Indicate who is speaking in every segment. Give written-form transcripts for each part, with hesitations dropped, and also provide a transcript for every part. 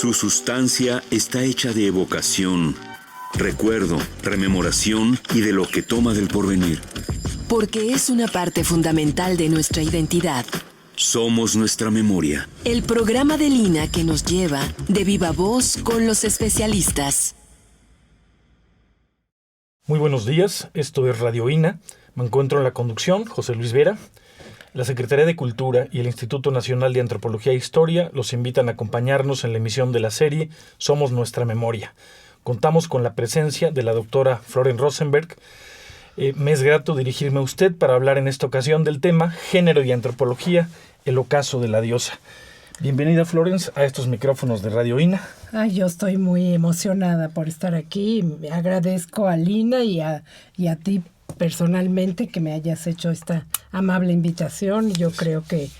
Speaker 1: Su sustancia está hecha de evocación, recuerdo, rememoración y de lo que toma del porvenir.
Speaker 2: Porque es una parte fundamental de nuestra identidad.
Speaker 1: Somos nuestra memoria.
Speaker 2: El programa de Lina que nos lleva de viva voz con los especialistas.
Speaker 3: Muy buenos días, esto es Radio INA. Me encuentro en la conducción, José Luis Vera. La Secretaría de Cultura y el Instituto Nacional de Antropología e Historia los invitan a acompañarnos en la emisión de la serie Somos Nuestra Memoria. Contamos con la presencia de la doctora Florence Rosenberg. Me es grato dirigirme a usted para hablar en esta ocasión del tema Género y Antropología, el ocaso de la diosa. Bienvenida, Florence, a estos micrófonos de Radio INA.
Speaker 4: Yo estoy muy emocionada por estar aquí. Agradezco a Lina y a ti personalmente que me hayas hecho esta amable invitación. Yo creo que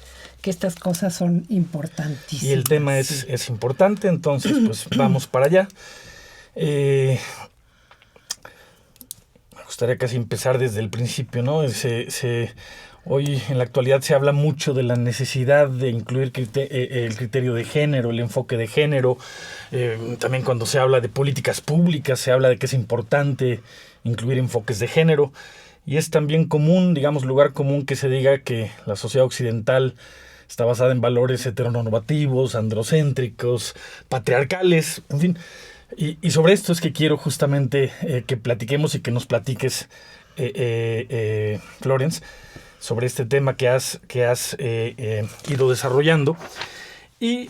Speaker 4: estas cosas son importantísimas.
Speaker 3: Y el tema es importante, entonces pues vamos para allá. Me gustaría casi empezar desde el principio, ¿no? Hoy en la actualidad se habla mucho de la necesidad de incluir el criterio de género, el enfoque de género. También cuando se habla de políticas públicas se habla de que es importante incluir enfoques de género. Y es también común, digamos, lugar común que se diga que la sociedad occidental está basada en valores heteronormativos, androcéntricos, patriarcales, en fin. Y sobre esto es que quiero justamente que platiquemos y que nos platiques, Florence, sobre este tema que has ido desarrollando. Y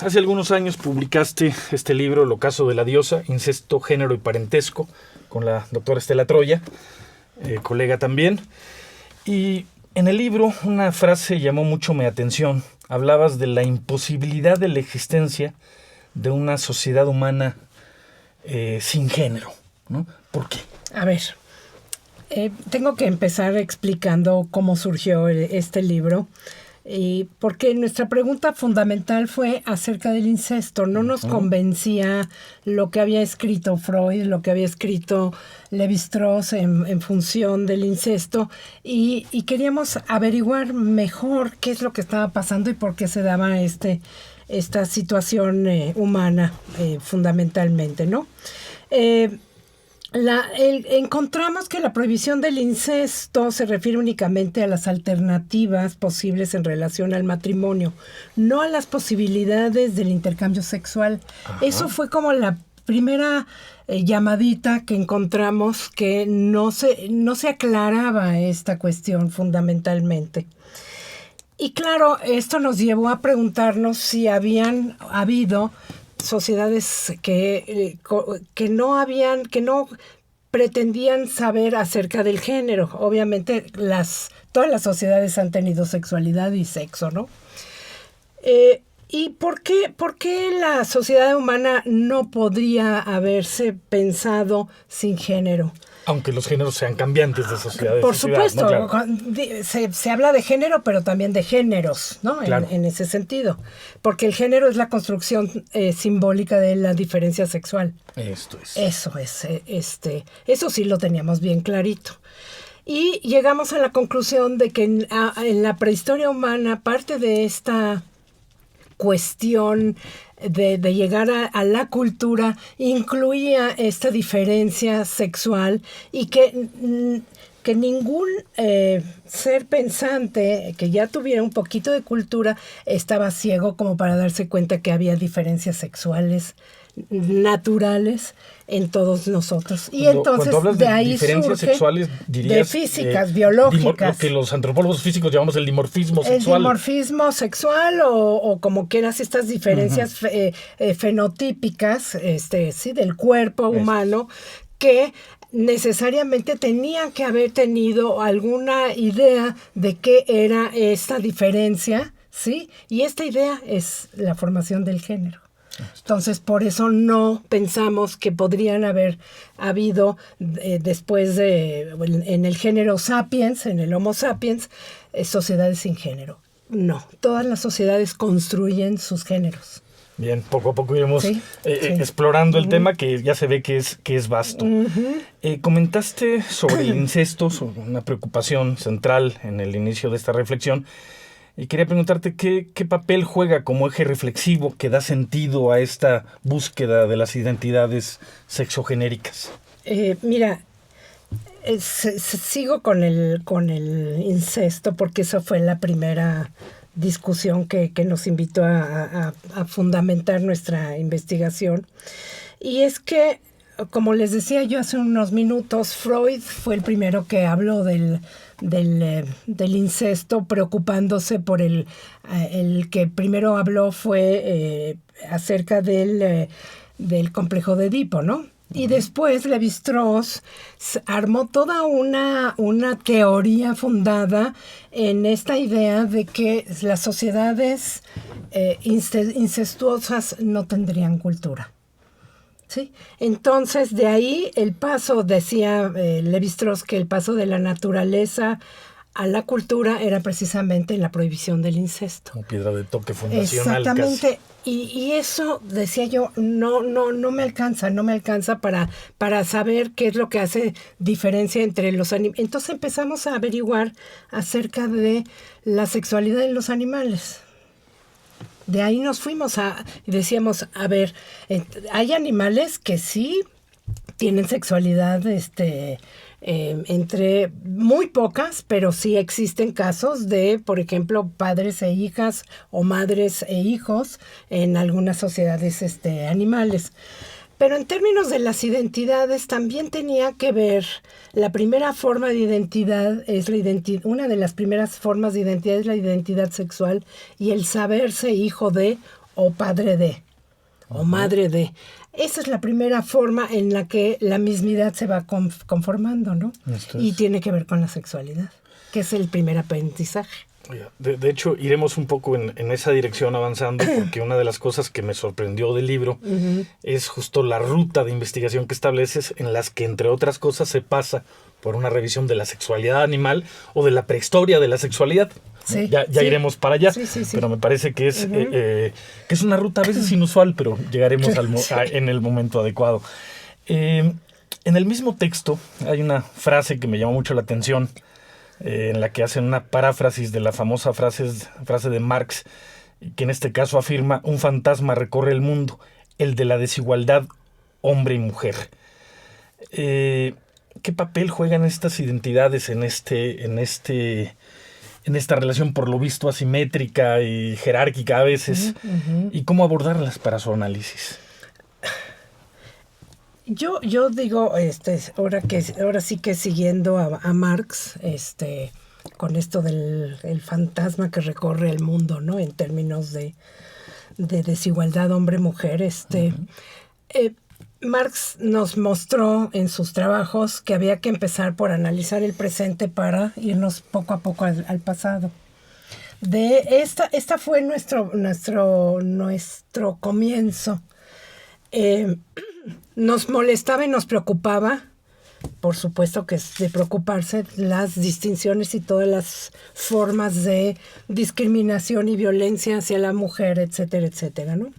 Speaker 3: hace algunos años publicaste este libro, El ocaso de la diosa, incesto, género y parentesco, con la doctora Estela Troya, colega también. Y en el libro una frase llamó mucho mi atención. Hablabas de la imposibilidad de la existencia de una sociedad humana sin género, ¿no? ¿Por qué?
Speaker 4: A ver, tengo que empezar explicando cómo surgió este libro. Porque nuestra pregunta fundamental fue acerca del incesto. No nos convencía lo que había escrito Freud, lo que había escrito Lévi-Strauss en función del incesto, y queríamos averiguar mejor qué es lo que estaba pasando y por qué se daba esta situación humana fundamentalmente, ¿no? Encontramos que la prohibición del incesto se refiere únicamente a las alternativas posibles en relación al matrimonio, no a las posibilidades del intercambio sexual. Ajá. Eso fue como la primera llamadita que encontramos, que no se aclaraba esta cuestión fundamentalmente. Y claro, esto nos llevó a preguntarnos si habían habido sociedades que no pretendían saber acerca del género. Obviamente todas las sociedades han tenido sexualidad y sexo, ¿no? ¿Y por qué la sociedad humana no podría haberse pensado sin género?
Speaker 3: Aunque los géneros sean cambiantes de sociedad.
Speaker 4: Por supuesto,
Speaker 3: ¿no? Claro.
Speaker 4: Se habla de género, pero también de géneros, ¿no? Claro. En ese sentido. Porque el género es la construcción simbólica de la diferencia sexual.
Speaker 3: Esto es.
Speaker 4: Eso sí lo teníamos bien clarito. Y llegamos a la conclusión de que en la prehistoria humana, parte de esta cuestión de llegar a la cultura incluía esta diferencia sexual, y que ningún ser pensante que ya tuviera un poquito de cultura estaba ciego como para darse cuenta que había diferencias sexuales naturales en todos nosotros. Y entonces
Speaker 3: de ahí diferencias surge sexuales, dirías,
Speaker 4: de físicas, biológicas.
Speaker 3: Lo que los antropólogos físicos llamamos el dimorfismo sexual.
Speaker 4: El dimorfismo sexual o como quieras, estas diferencias fenotípicas del cuerpo humano, que necesariamente tenían que haber tenido alguna idea de qué era esta diferencia, ¿sí? Y esta idea es la formación del género. Entonces, por eso no pensamos que podrían haber habido después en el género sapiens, en el Homo sapiens, sociedades sin género. No, todas las sociedades construyen sus géneros.
Speaker 3: Bien, poco a poco iremos explorando el tema, que ya se ve que es vasto. Comentaste sobre el incesto, sobre una preocupación central en el inicio de esta reflexión. Y quería preguntarte qué papel juega como eje reflexivo que da sentido a esta búsqueda de las identidades sexogenéricas.
Speaker 4: Mira, sigo con el incesto porque esa fue la primera discusión que nos invitó a fundamentar nuestra investigación. Y es que, como les decía yo hace unos minutos, Freud fue el primero que habló del incesto, preocupándose por el que primero habló fue acerca del complejo de Edipo, ¿no? Y después Lévi-Strauss armó toda una teoría fundada en esta idea de que las sociedades incestuosas no tendrían cultura. ¿Sí? Entonces, de ahí el paso, decía Lévi-Strauss, que el paso de la naturaleza a la cultura era precisamente la prohibición del incesto.
Speaker 3: Como piedra de toque fundacional.
Speaker 4: Exactamente.
Speaker 3: Casi.
Speaker 4: Y eso, decía yo, no me alcanza para saber qué es lo que hace diferencia entre los animales. Entonces empezamos a averiguar acerca de la sexualidad en los animales. De ahí nos fuimos y decíamos, a ver, hay animales que sí tienen sexualidad entre muy pocas, pero sí existen casos de, por ejemplo, padres e hijas o madres e hijos en algunas sociedades animales. Pero en términos de las identidades también tenía que ver, la primera forma de identidad es una de las primeras formas de identidad es la identidad sexual y el saberse hijo de o padre de o madre de. Esa es la primera forma en la que la mismidad se va conformando, ¿no? Y tiene que ver con la sexualidad, que es el primer aprendizaje.
Speaker 3: De hecho, iremos un poco en esa dirección avanzando, porque una de las cosas que me sorprendió del libro es justo la ruta de investigación que estableces, en las que, entre otras cosas, se pasa por una revisión de la sexualidad animal o de la prehistoria de la sexualidad.
Speaker 4: Sí,
Speaker 3: ya iremos para allá, sí. Pero me parece que es una ruta a veces inusual, pero llegaremos en el momento adecuado. En el mismo texto hay una frase que me llamó mucho la atención, en la que hacen una paráfrasis de la famosa frase de Marx, que en este caso afirma: un fantasma recorre el mundo, el de la desigualdad hombre y mujer. ¿Qué papel juegan estas identidades en esta relación, por lo visto asimétrica y jerárquica a veces, y cómo abordarlas para su análisis?
Speaker 4: Yo digo, ahora sí que siguiendo a Marx, con esto del fantasma que recorre el mundo, ¿no? En términos de desigualdad hombre-mujer, Marx nos mostró en sus trabajos que había que empezar por analizar el presente para irnos poco a poco al pasado. Esta fue nuestro comienzo. Nos molestaba y nos preocupaba, por supuesto que es de preocuparse, las distinciones y todas las formas de discriminación y violencia hacia la mujer, etcétera, etcétera, ¿no?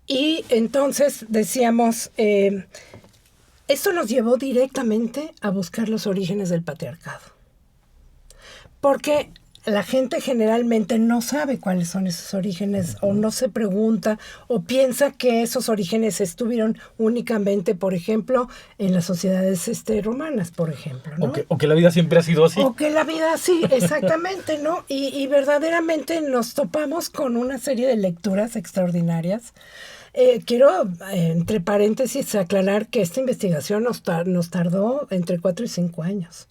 Speaker 4: Y entonces decíamos, esto nos llevó directamente a buscar los orígenes del patriarcado. Porque la gente generalmente no sabe cuáles son esos orígenes, o no se pregunta, o piensa que esos orígenes estuvieron únicamente, por ejemplo, en las sociedades romanas, por ejemplo, ¿no?
Speaker 3: O que la vida siempre ha sido así.
Speaker 4: O que la vida sí, exactamente, ¿no? Y verdaderamente nos topamos con una serie de lecturas extraordinarias. Quiero, entre paréntesis, aclarar que esta investigación nos tardó entre 4 y 5 años.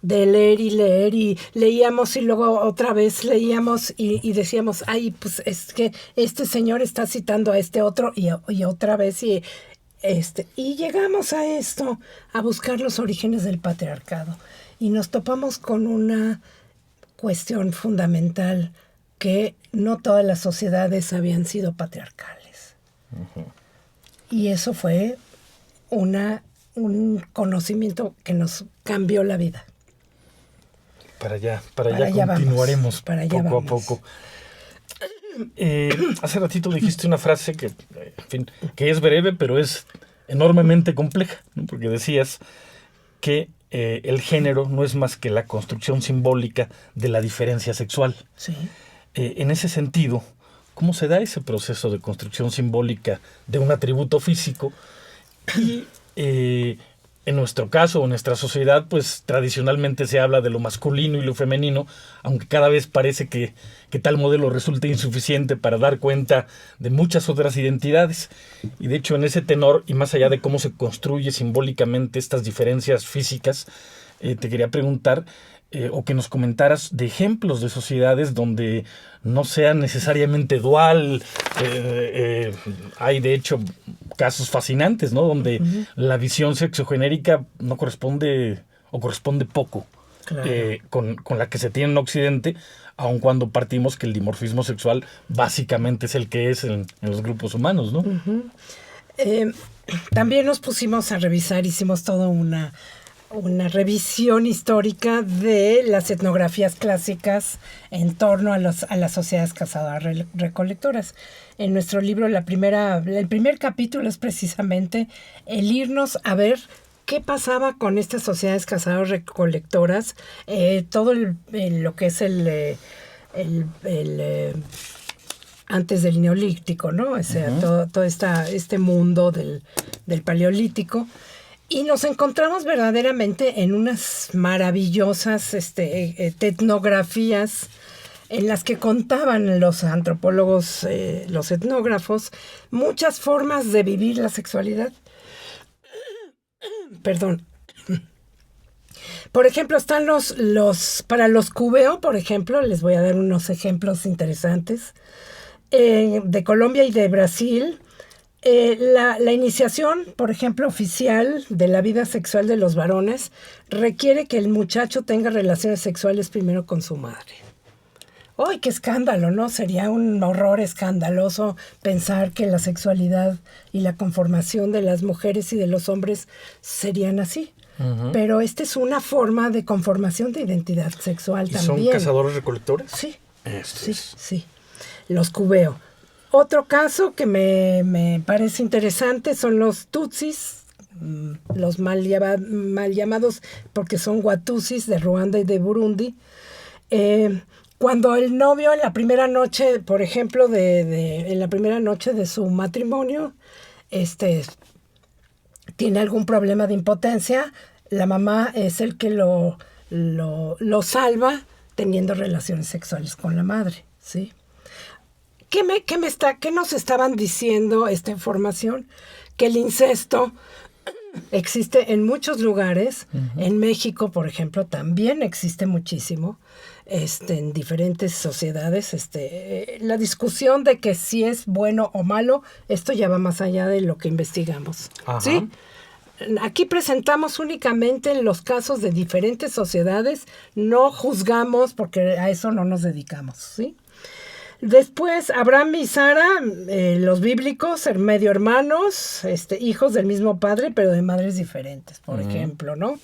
Speaker 4: De leer y leíamos y luego otra vez leíamos y decíamos, ay, pues es que este señor está citando a este otro y otra vez y llegamos a esto, a buscar los orígenes del patriarcado, y nos topamos con una cuestión fundamental, que no todas las sociedades habían sido patriarcales. Y eso fue un conocimiento que nos cambió la vida.
Speaker 3: Para allá continuaremos poco a poco. Hace ratito dijiste una frase que, en fin, que es breve, pero es enormemente compleja, ¿no? Porque decías que el género no es más que la construcción simbólica de la diferencia sexual.
Speaker 4: Sí.
Speaker 3: En ese sentido, ¿cómo se da ese proceso de construcción simbólica de un atributo físico? Y en nuestro caso, en nuestra sociedad, pues tradicionalmente se habla de lo masculino y lo femenino, aunque cada vez parece que tal modelo resulta insuficiente para dar cuenta de muchas otras identidades. Y de hecho, en ese tenor, y más allá de cómo se construye simbólicamente estas diferencias físicas, te quería preguntar o que nos comentaras de ejemplos de sociedades donde no sea necesariamente dual. Hay de hecho casos fascinantes, ¿no? Donde la visión sexogenérica no corresponde o corresponde poco,
Speaker 4: Claro.
Speaker 3: con la que se tiene en Occidente, aun cuando partimos que el dimorfismo sexual básicamente es el que es en los grupos humanos, ¿no?
Speaker 4: También nos pusimos a revisar, hicimos toda una revisión histórica de las etnografías clásicas en torno a las sociedades cazadoras-recolectoras. En nuestro libro, el primer capítulo es precisamente el irnos a ver qué pasaba con estas sociedades cazadoras-recolectoras, todo lo que es antes del Neolítico, ¿no? O sea, todo este mundo del Paleolítico. Y nos encontramos verdaderamente en unas maravillosas etnografías en las que contaban los antropólogos, los etnógrafos, muchas formas de vivir la sexualidad. Perdón. Por ejemplo, están para los cubeo, por ejemplo, les voy a dar unos ejemplos interesantes, de Colombia y de Brasil. La iniciación, por ejemplo, oficial de la vida sexual de los varones requiere que el muchacho tenga relaciones sexuales primero con su madre. ¡Ay, qué escándalo!, ¿no? Sería un horror escandaloso pensar que la sexualidad y la conformación de las mujeres y de los hombres serían así. Pero esta es una forma de conformación de identidad sexual
Speaker 3: ¿Y
Speaker 4: también.
Speaker 3: son cazadores-recolectores?
Speaker 4: Sí, sí. Los cubeo. Otro caso que me parece interesante son los tutsis, los mal llamados porque son hutusis de Ruanda y de Burundi. Cuando el novio en la primera noche, por ejemplo, en la primera noche de su matrimonio, tiene algún problema de impotencia, la mamá es el que lo salva teniendo relaciones sexuales con la madre, ¿sí? ¿Qué nos estaban diciendo esta información? Que el incesto existe en muchos lugares. En México, por ejemplo, también existe muchísimo. En diferentes sociedades. La discusión de que si es bueno o malo, esto ya va más allá de lo que investigamos.
Speaker 3: Ajá.
Speaker 4: ¿Sí? Aquí presentamos únicamente los casos de diferentes sociedades. No juzgamos porque a eso no nos dedicamos, ¿sí? Después, Abraham y Sara, los bíblicos, medio hermanos, hijos del mismo padre, pero de madres diferentes, por ejemplo, ¿no?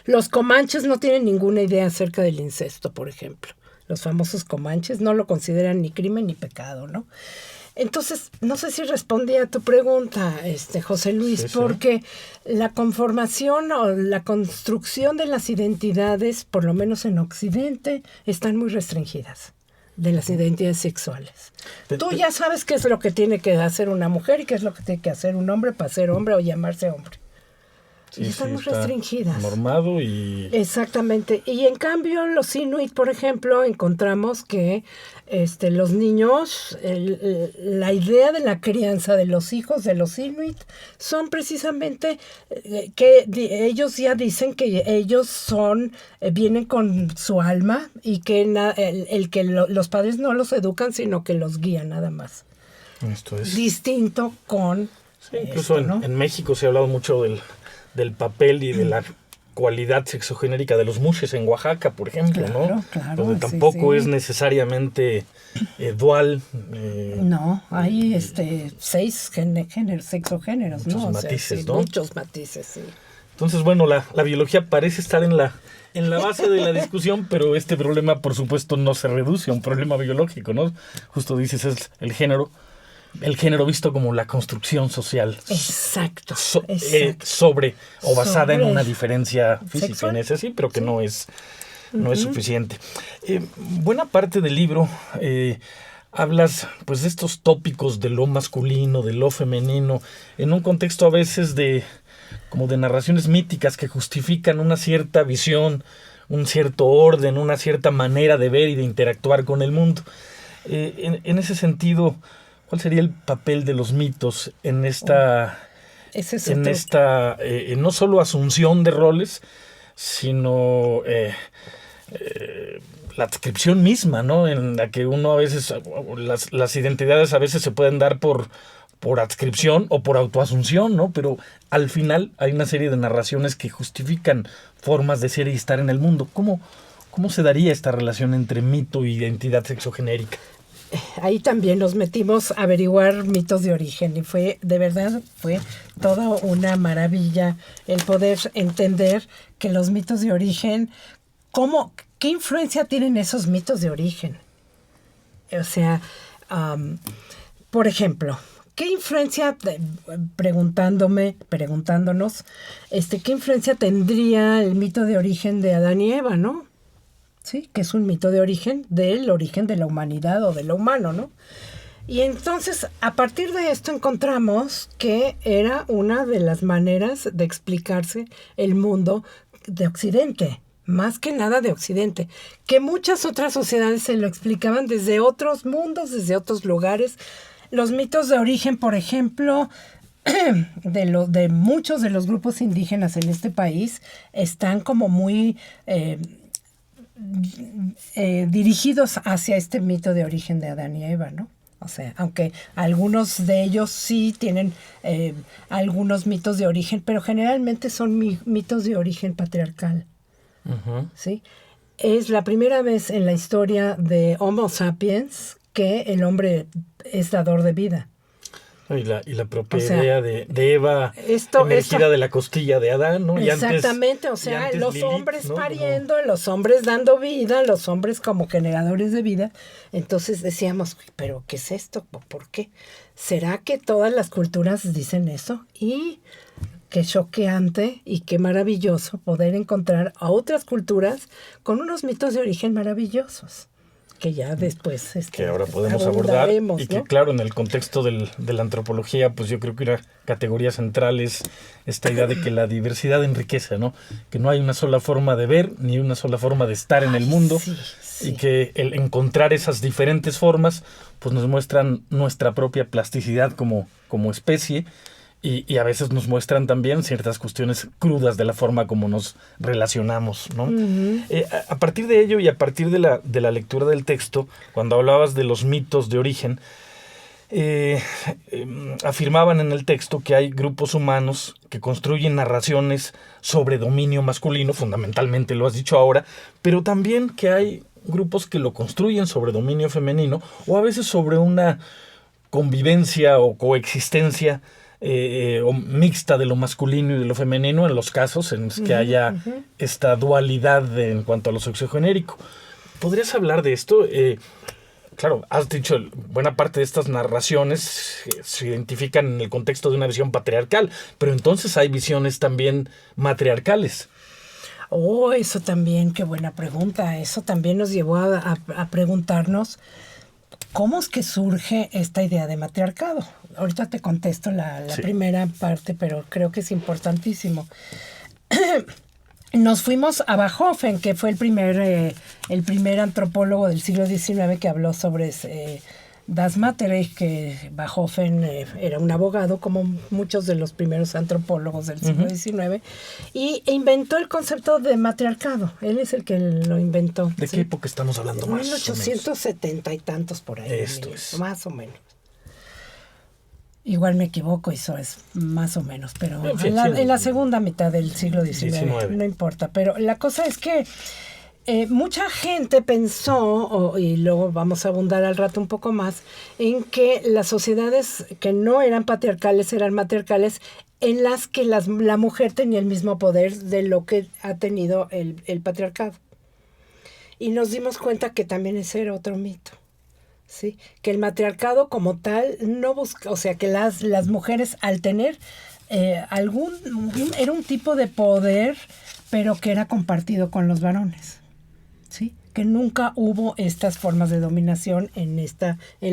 Speaker 4: Los comanches no tienen ninguna idea acerca del incesto, por ejemplo. Los famosos comanches no lo consideran ni crimen ni pecado, ¿no? Entonces, no sé si respondí a tu pregunta, José Luis,
Speaker 3: Sí.
Speaker 4: porque la conformación o la construcción de las identidades, por lo menos en Occidente, están muy restringidas de las identidades sexuales. Tú ya sabes qué es lo que tiene que hacer una mujer y qué es lo que tiene que hacer un hombre para ser hombre o llamarse hombre.
Speaker 3: Sí,
Speaker 4: y están muy
Speaker 3: está
Speaker 4: restringidas.
Speaker 3: Normado y...
Speaker 4: Exactamente. Y en cambio, los inuit, por ejemplo, encontramos que los niños, la idea de la crianza de los hijos de los inuit son precisamente que ellos ya dicen que ellos vienen con su alma y que los padres no los educan, sino que los guían nada más.
Speaker 3: Esto es...
Speaker 4: Distinto con...
Speaker 3: Sí, incluso
Speaker 4: ¿no?
Speaker 3: en México se ha hablado mucho del papel y de la cualidad sexogenérica de los mushes en Oaxaca, por ejemplo, ¿no?
Speaker 4: Claro,
Speaker 3: donde tampoco
Speaker 4: sí.
Speaker 3: es necesariamente dual.
Speaker 4: No, hay 6 sexogéneros,
Speaker 3: Muchos
Speaker 4: ¿no?
Speaker 3: matices,
Speaker 4: sí,
Speaker 3: ¿no?
Speaker 4: Muchos matices, sí.
Speaker 3: Entonces, bueno, la biología parece estar en la base de la discusión, pero este problema, por supuesto, no se reduce a un problema biológico, ¿no? Justo dices, es el género. el género visto como la construcción social.
Speaker 4: Exacto.
Speaker 3: Sobre o basada en
Speaker 4: Sobre
Speaker 3: una diferencia física
Speaker 4: sexual.
Speaker 3: en ese sí, pero que no es suficiente. Buena parte del libro hablas pues de estos tópicos de lo masculino, de lo femenino, en un contexto a veces como de narraciones míticas que justifican una cierta visión, un cierto orden, una cierta manera de ver y de interactuar con el mundo. En ese sentido, ¿cuál sería el papel de los mitos en esta,
Speaker 4: Ese es
Speaker 3: en
Speaker 4: otro.
Speaker 3: esta no solo asunción de roles, sino la adscripción misma, ¿no? En la que uno a veces, las identidades a veces se pueden dar por adscripción o por autoasunción, ¿no? Pero al final hay una serie de narraciones que justifican formas de ser y estar en el mundo. ¿Cómo se daría esta relación entre mito y identidad sexogenérica?
Speaker 4: Ahí también nos metimos a averiguar mitos de origen y fue toda una maravilla el poder entender que los mitos de origen, ¿qué influencia tienen esos mitos de origen? O sea, por ejemplo, ¿qué influencia, preguntándonos, qué influencia tendría el mito de origen de Adán y Eva, ¿no? Sí, que es un mito de origen del origen de la humanidad o de lo humano, ¿no? Y entonces, a partir de esto encontramos que era una de las maneras de explicarse el mundo de Occidente, más que nada de Occidente, que muchas otras sociedades se lo explicaban desde otros mundos, desde otros lugares. Los mitos de origen, por ejemplo, de muchos de los grupos indígenas en este país, están como muy dirigidos hacia este mito de origen de Adán y Eva, ¿no? O sea, aunque algunos de ellos sí tienen algunos mitos de origen, pero generalmente son mitos de origen patriarcal, ¿sí? Es la primera vez en la historia de Homo sapiens que el hombre es dador de vida.
Speaker 3: Y la propia idea de Eva emergida de la costilla de Adán, ¿no?
Speaker 4: Exactamente, los
Speaker 3: Lilith,
Speaker 4: hombres
Speaker 3: ¿no?
Speaker 4: pariendo, los hombres dando vida, los hombres como generadores de vida. Entonces decíamos, ¿pero qué es esto? ¿Por qué? ¿Será que todas las culturas dicen eso? Y qué choqueante y qué maravilloso poder encontrar a otras culturas con unos mitos de origen maravillosos, que ya después
Speaker 3: que ahora podemos abordar y que,
Speaker 4: ¿no?
Speaker 3: claro, en el contexto de la antropología, pues yo creo que una categoría central es esta idea de que la diversidad enriquece, ¿no? Que no hay una sola forma de ver ni una sola forma de estar en el mundo,
Speaker 4: sí.
Speaker 3: Y que el encontrar esas diferentes formas pues nos muestran nuestra propia plasticidad como especie. Y a veces nos muestran también ciertas cuestiones crudas de la forma como nos relacionamos, ¿no? A partir de ello y a partir de la lectura del texto, cuando hablabas de los mitos de origen, afirmaban en el texto que hay grupos humanos que construyen narraciones sobre dominio masculino, fundamentalmente lo has dicho ahora, pero también que hay grupos que lo construyen sobre dominio femenino o a veces sobre una convivencia o coexistencia o mixta de lo masculino y de lo femenino en los casos en los que haya esta dualidad en cuanto a lo sexogenérico. ¿Podrías hablar de esto? Claro, has dicho, buena parte de estas narraciones se identifican en el contexto de una visión patriarcal, pero entonces hay visiones también matriarcales.
Speaker 4: Oh, eso también, qué buena pregunta. Eso también nos llevó a preguntarnos cómo es que surge esta idea de matriarcado. Ahorita te contesto la primera parte, pero creo que es importantísimo. Nos fuimos a Bachofen, que fue el primer antropólogo del siglo XIX que habló sobre Das Materich, que Bachofen era un abogado, como muchos de los primeros antropólogos del siglo XIX, y inventó el concepto de matriarcado. Él es el que lo inventó.
Speaker 3: ¿De qué época estamos hablando más?
Speaker 4: 1870 y tantos por ahí.
Speaker 3: Esto es.
Speaker 4: Más o menos. Igual me equivoco, eso es más o menos, pero
Speaker 3: en fin,
Speaker 4: en la segunda mitad del siglo XIX, no importa. Pero la cosa es que mucha gente pensó, y luego vamos a abundar al rato un poco más, en que las sociedades que no eran patriarcales eran matriarcales, en las que la mujer tenía el mismo poder de lo que ha tenido el patriarcado. Y nos dimos cuenta que también ese era otro mito. ¿sí? Que el matriarcado como tal no busca, o sea, que las mujeres al tener era un tipo de poder, pero que era compartido con los varones, ¿sí? Que nunca hubo estas formas de dominación en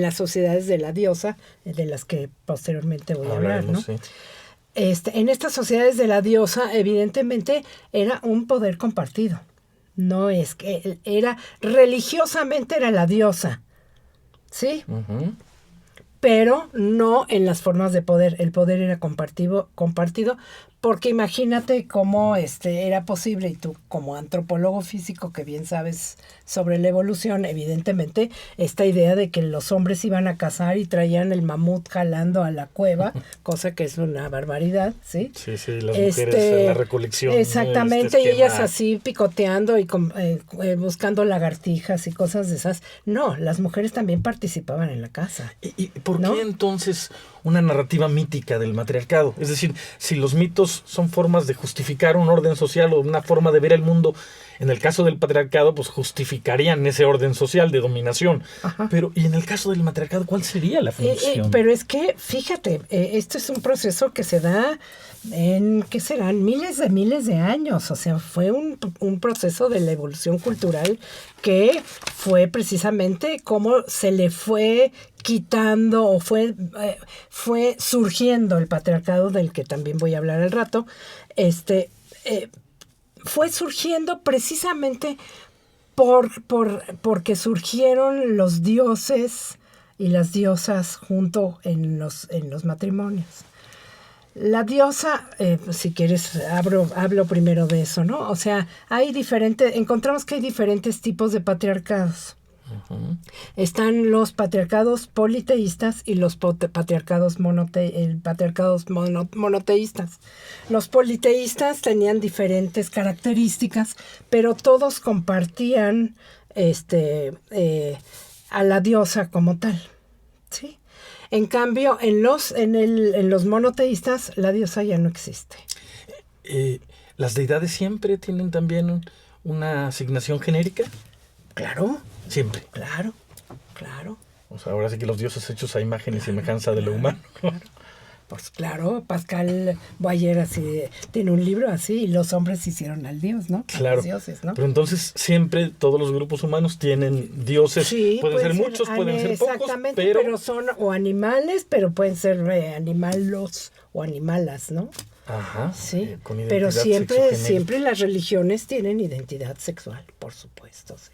Speaker 4: las sociedades de la diosa, de las que posteriormente voy a hablar, ¿no?
Speaker 3: Sí.
Speaker 4: En estas sociedades de la diosa, evidentemente, era un poder compartido. No es que religiosamente era la diosa, ¿sí?
Speaker 3: Uh-huh.
Speaker 4: Pero no en las formas de poder. El poder era compartido, porque imagínate cómo era posible, y tú como antropólogo físico que bien sabes sobre la evolución, evidentemente esta idea de que los hombres iban a cazar y traían el mamut jalando a la cueva, cosa que es una barbaridad, ¿sí?
Speaker 3: Sí, las mujeres en la recolección.
Speaker 4: Exactamente, y ellas así picoteando y buscando lagartijas y cosas de esas. No, las mujeres también participaban en la caza.
Speaker 3: ¿Y por qué entonces una narrativa mítica del matriarcado? Es decir, si los mitos son formas de justificar un orden social o una forma de ver el mundo, en el caso del patriarcado, pues justificarían ese orden social de dominación. Ajá. Pero, ¿y en el caso del matriarcado, cuál sería la función?
Speaker 4: Pero es que, fíjate, esto es un proceso que se da en, ¿qué serán? Miles de años. O sea, fue un proceso de la evolución cultural que fue precisamente como se le fue quitando o fue surgiendo el patriarcado, del que también voy a hablar al rato. Fue surgiendo precisamente porque surgieron los dioses y las diosas junto en los matrimonios. La diosa, si quieres, hablo primero de eso, ¿no? O sea, encontramos que hay diferentes tipos de patriarcados. Uh-huh. Están los patriarcados politeístas y los patriarcados monoteístas. Los politeístas tenían diferentes características, pero todos compartían a la diosa como tal, ¿sí? En cambio, en los monoteístas, la diosa ya no existe.
Speaker 3: ¿Las deidades siempre tienen también una asignación genérica?
Speaker 4: Claro.
Speaker 3: Siempre.
Speaker 4: Claro.
Speaker 3: O sea, ahora sí que los dioses hechos a imagen y semejanza de lo humano.
Speaker 4: Claro. Pues claro, Pascal Boyer así tiene un libro así, y los hombres hicieron al dios, ¿no?
Speaker 3: Claro.
Speaker 4: Los dioses, ¿no?
Speaker 3: Pero entonces siempre todos los grupos humanos tienen dioses.
Speaker 4: Sí,
Speaker 3: pueden ser muchos, pueden ser pocos,
Speaker 4: exactamente, pero son o animales, pero pueden ser animalos o animalas, ¿no?
Speaker 3: Ajá.
Speaker 4: Sí,
Speaker 3: con
Speaker 4: pero siempre las religiones tienen identidad sexual, por supuesto, sí.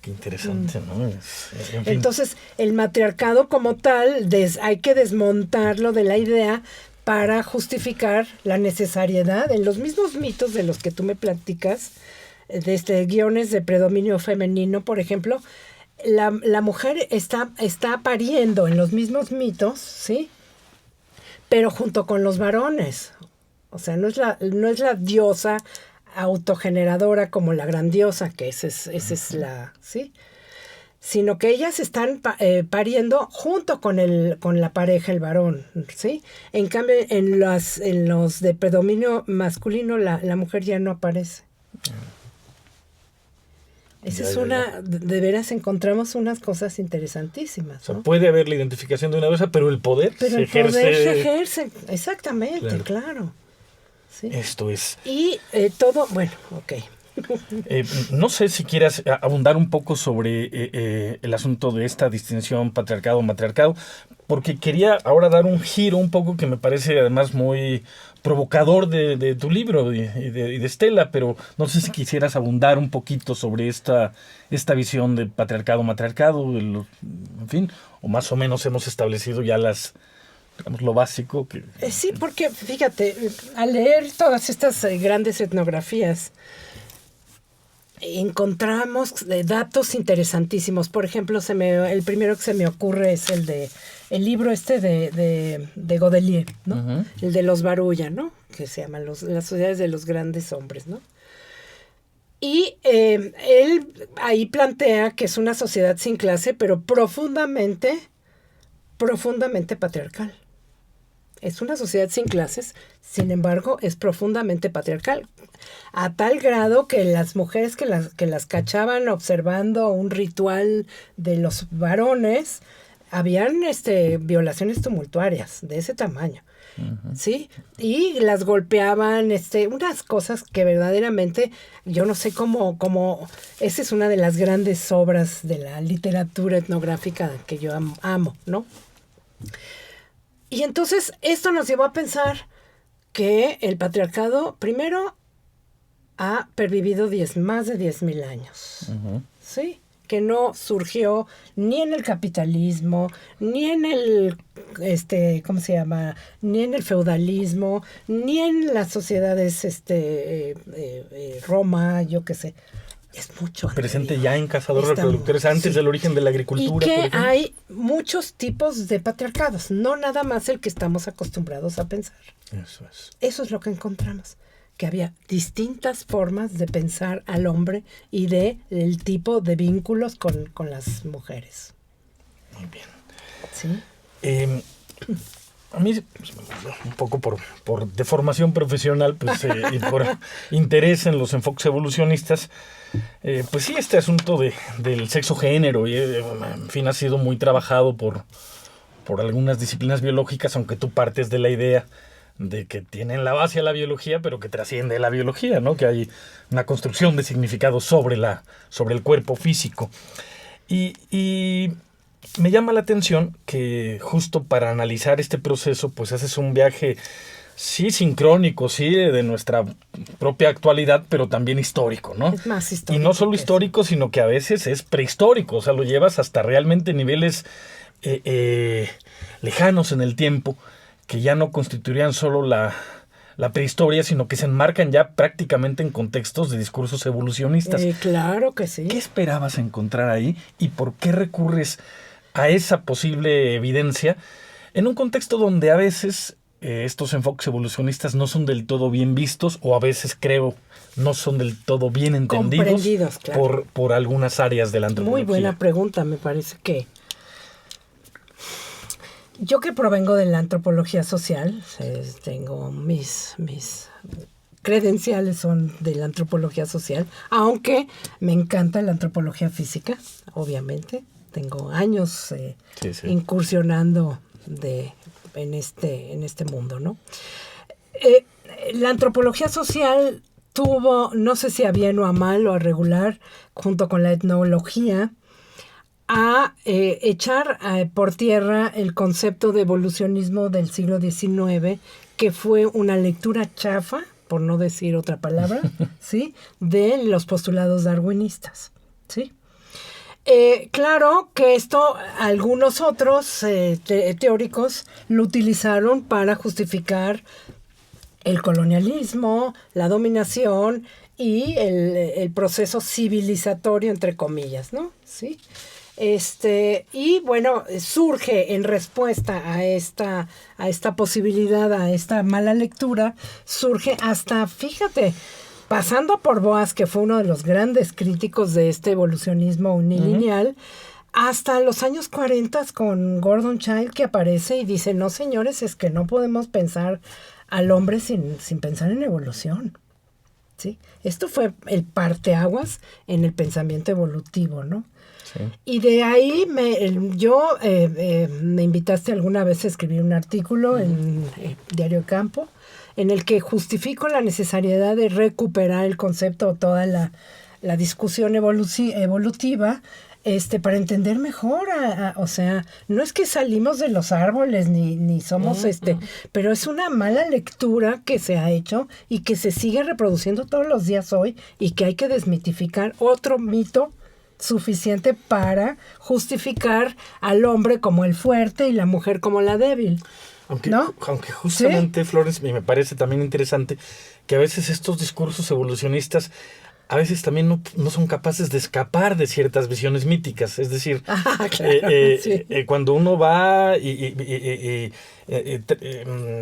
Speaker 3: Qué interesante, ¿no? En fin.
Speaker 4: Entonces, el matriarcado como tal, hay que desmontarlo de la idea para justificar la necesariedad. En los mismos mitos de los que tú me platicas, desde guiones de predominio femenino, por ejemplo, la mujer está pariendo en los mismos mitos, ¿sí? Pero junto con los varones. O sea, no es la diosa autogeneradora como la gran diosa, que esa es la, ¿sí? Sino que ellas están pariendo junto con la pareja, el varón, ¿sí? En cambio, en los de predominio masculino, la mujer ya no aparece. Esa es de veras encontramos unas cosas interesantísimas, ¿no?
Speaker 3: O sea, puede haber la identificación de una diosa, pero el poder se
Speaker 4: ejerce. Exactamente, claro. ¿Sí?
Speaker 3: Esto es.
Speaker 4: Y todo, bueno, ok.
Speaker 3: No sé si quieras abundar un poco sobre el asunto de esta distinción patriarcado-matriarcado, porque quería ahora dar un giro un poco que me parece además muy provocador de tu libro y de Estela, pero no sé si quisieras abundar un poquito sobre esta visión de patriarcado-matriarcado, en fin, o más o menos hemos establecido ya digamos, lo básico.
Speaker 4: Sí, porque fíjate, al leer todas estas grandes etnografías, encontramos datos interesantísimos. Por ejemplo, el primero que se me ocurre es el libro de Godelier, ¿no? Uh-huh. El de los Barulla, ¿no? Que se llaman las sociedades de los grandes hombres, ¿no? Y él ahí plantea que es una sociedad sin clase, pero profundamente patriarcal. Es una sociedad sin clases, sin embargo, es profundamente patriarcal. A tal grado que las mujeres que las cachaban observando un ritual de los varones, habían violaciones tumultuarias de ese tamaño. ¿Sí? Y las golpeaban, unas cosas que verdaderamente, yo no sé cómo, esa es una de las grandes obras de la literatura etnográfica que yo amo, ¿no? Y entonces esto nos llevó a pensar que el patriarcado, primero, ha pervivido más de 10,000 años, ¿sí? Que no surgió ni en el capitalismo, ni en el, ¿cómo se llama? Ni en el feudalismo, ni en las sociedades, Roma, yo qué sé. Es mucho
Speaker 3: presente ya en cazadores-reproductores antes del origen de la agricultura.
Speaker 4: Y que hay muchos tipos de patriarcados, no nada más el que estamos acostumbrados a pensar.
Speaker 3: Eso es.
Speaker 4: Eso es lo que encontramos. Que había distintas formas de pensar al hombre y del tipo de vínculos con las mujeres.
Speaker 3: Muy bien.
Speaker 4: ¿Sí?
Speaker 3: A mí, un poco por deformación profesional y por interés en los enfoques evolucionistas, pues sí, este asunto del sexo-género, en fin, ha sido muy trabajado por algunas disciplinas biológicas, aunque tú partes de la idea de que tienen la base a la biología, pero que trasciende la biología, ¿no? Que hay una construcción de significado sobre el cuerpo físico. Y me llama la atención que justo para analizar este proceso, pues haces un viaje, sí, sincrónico, sí, de nuestra propia actualidad, pero también histórico, ¿no?
Speaker 4: Es más histórico.
Speaker 3: Y no solo histórico, sino que a veces es prehistórico, o sea, lo llevas hasta realmente niveles lejanos en el tiempo, que ya no constituirían solo la prehistoria, sino que se enmarcan ya prácticamente en contextos de discursos evolucionistas.
Speaker 4: Claro que sí.
Speaker 3: ¿Qué esperabas encontrar ahí y por qué recurres a esa posible evidencia en un contexto donde a veces estos enfoques evolucionistas no son del todo bien vistos o a veces, creo, no son del todo bien entendidos,
Speaker 4: comprendidos, claro,
Speaker 3: por algunas áreas de la antropología?
Speaker 4: Muy buena pregunta, me parece que yo que provengo de la antropología social, tengo mis credenciales son de la antropología social, aunque me encanta la antropología física, obviamente. Tengo años incursionando en este mundo, ¿no? La antropología social tuvo, no sé si a bien o a mal o a regular, junto con la etnología, a echar por tierra el concepto de evolucionismo del siglo XIX, que fue una lectura chafa, por no decir otra palabra, ¿sí?, de los postulados darwinistas, ¿sí? Claro que esto algunos otros teóricos lo utilizaron para justificar el colonialismo, la dominación y el proceso civilizatorio, entre comillas, ¿no? ¿Sí? Y bueno, surge en respuesta a esta posibilidad, a esta mala lectura, surge hasta, fíjate, pasando por Boas, que fue uno de los grandes críticos de este evolucionismo unilineal, hasta los años 40 con Gordon Childe, que aparece y dice, no señores, es que no podemos pensar al hombre sin pensar en evolución. ¿Sí? Esto fue el parteaguas en el pensamiento evolutivo, ¿no? Sí. Y de ahí me invitaste alguna vez a escribir un artículo en Diario Campo, en el que justifico la necesidad de recuperar el concepto o toda la discusión evolutiva para entender mejor, o sea, no es que salimos de los árboles ni somos pero es una mala lectura que se ha hecho y que se sigue reproduciendo todos los días hoy y que hay que desmitificar otro mito suficiente para justificar al hombre como el fuerte y la mujer como la débil.
Speaker 3: Aunque justamente, ¿sí? Flores, me parece también interesante que a veces estos discursos evolucionistas a veces también no son capaces de escapar de ciertas visiones míticas. Es decir,
Speaker 4: claro, sí.
Speaker 3: Cuando uno va y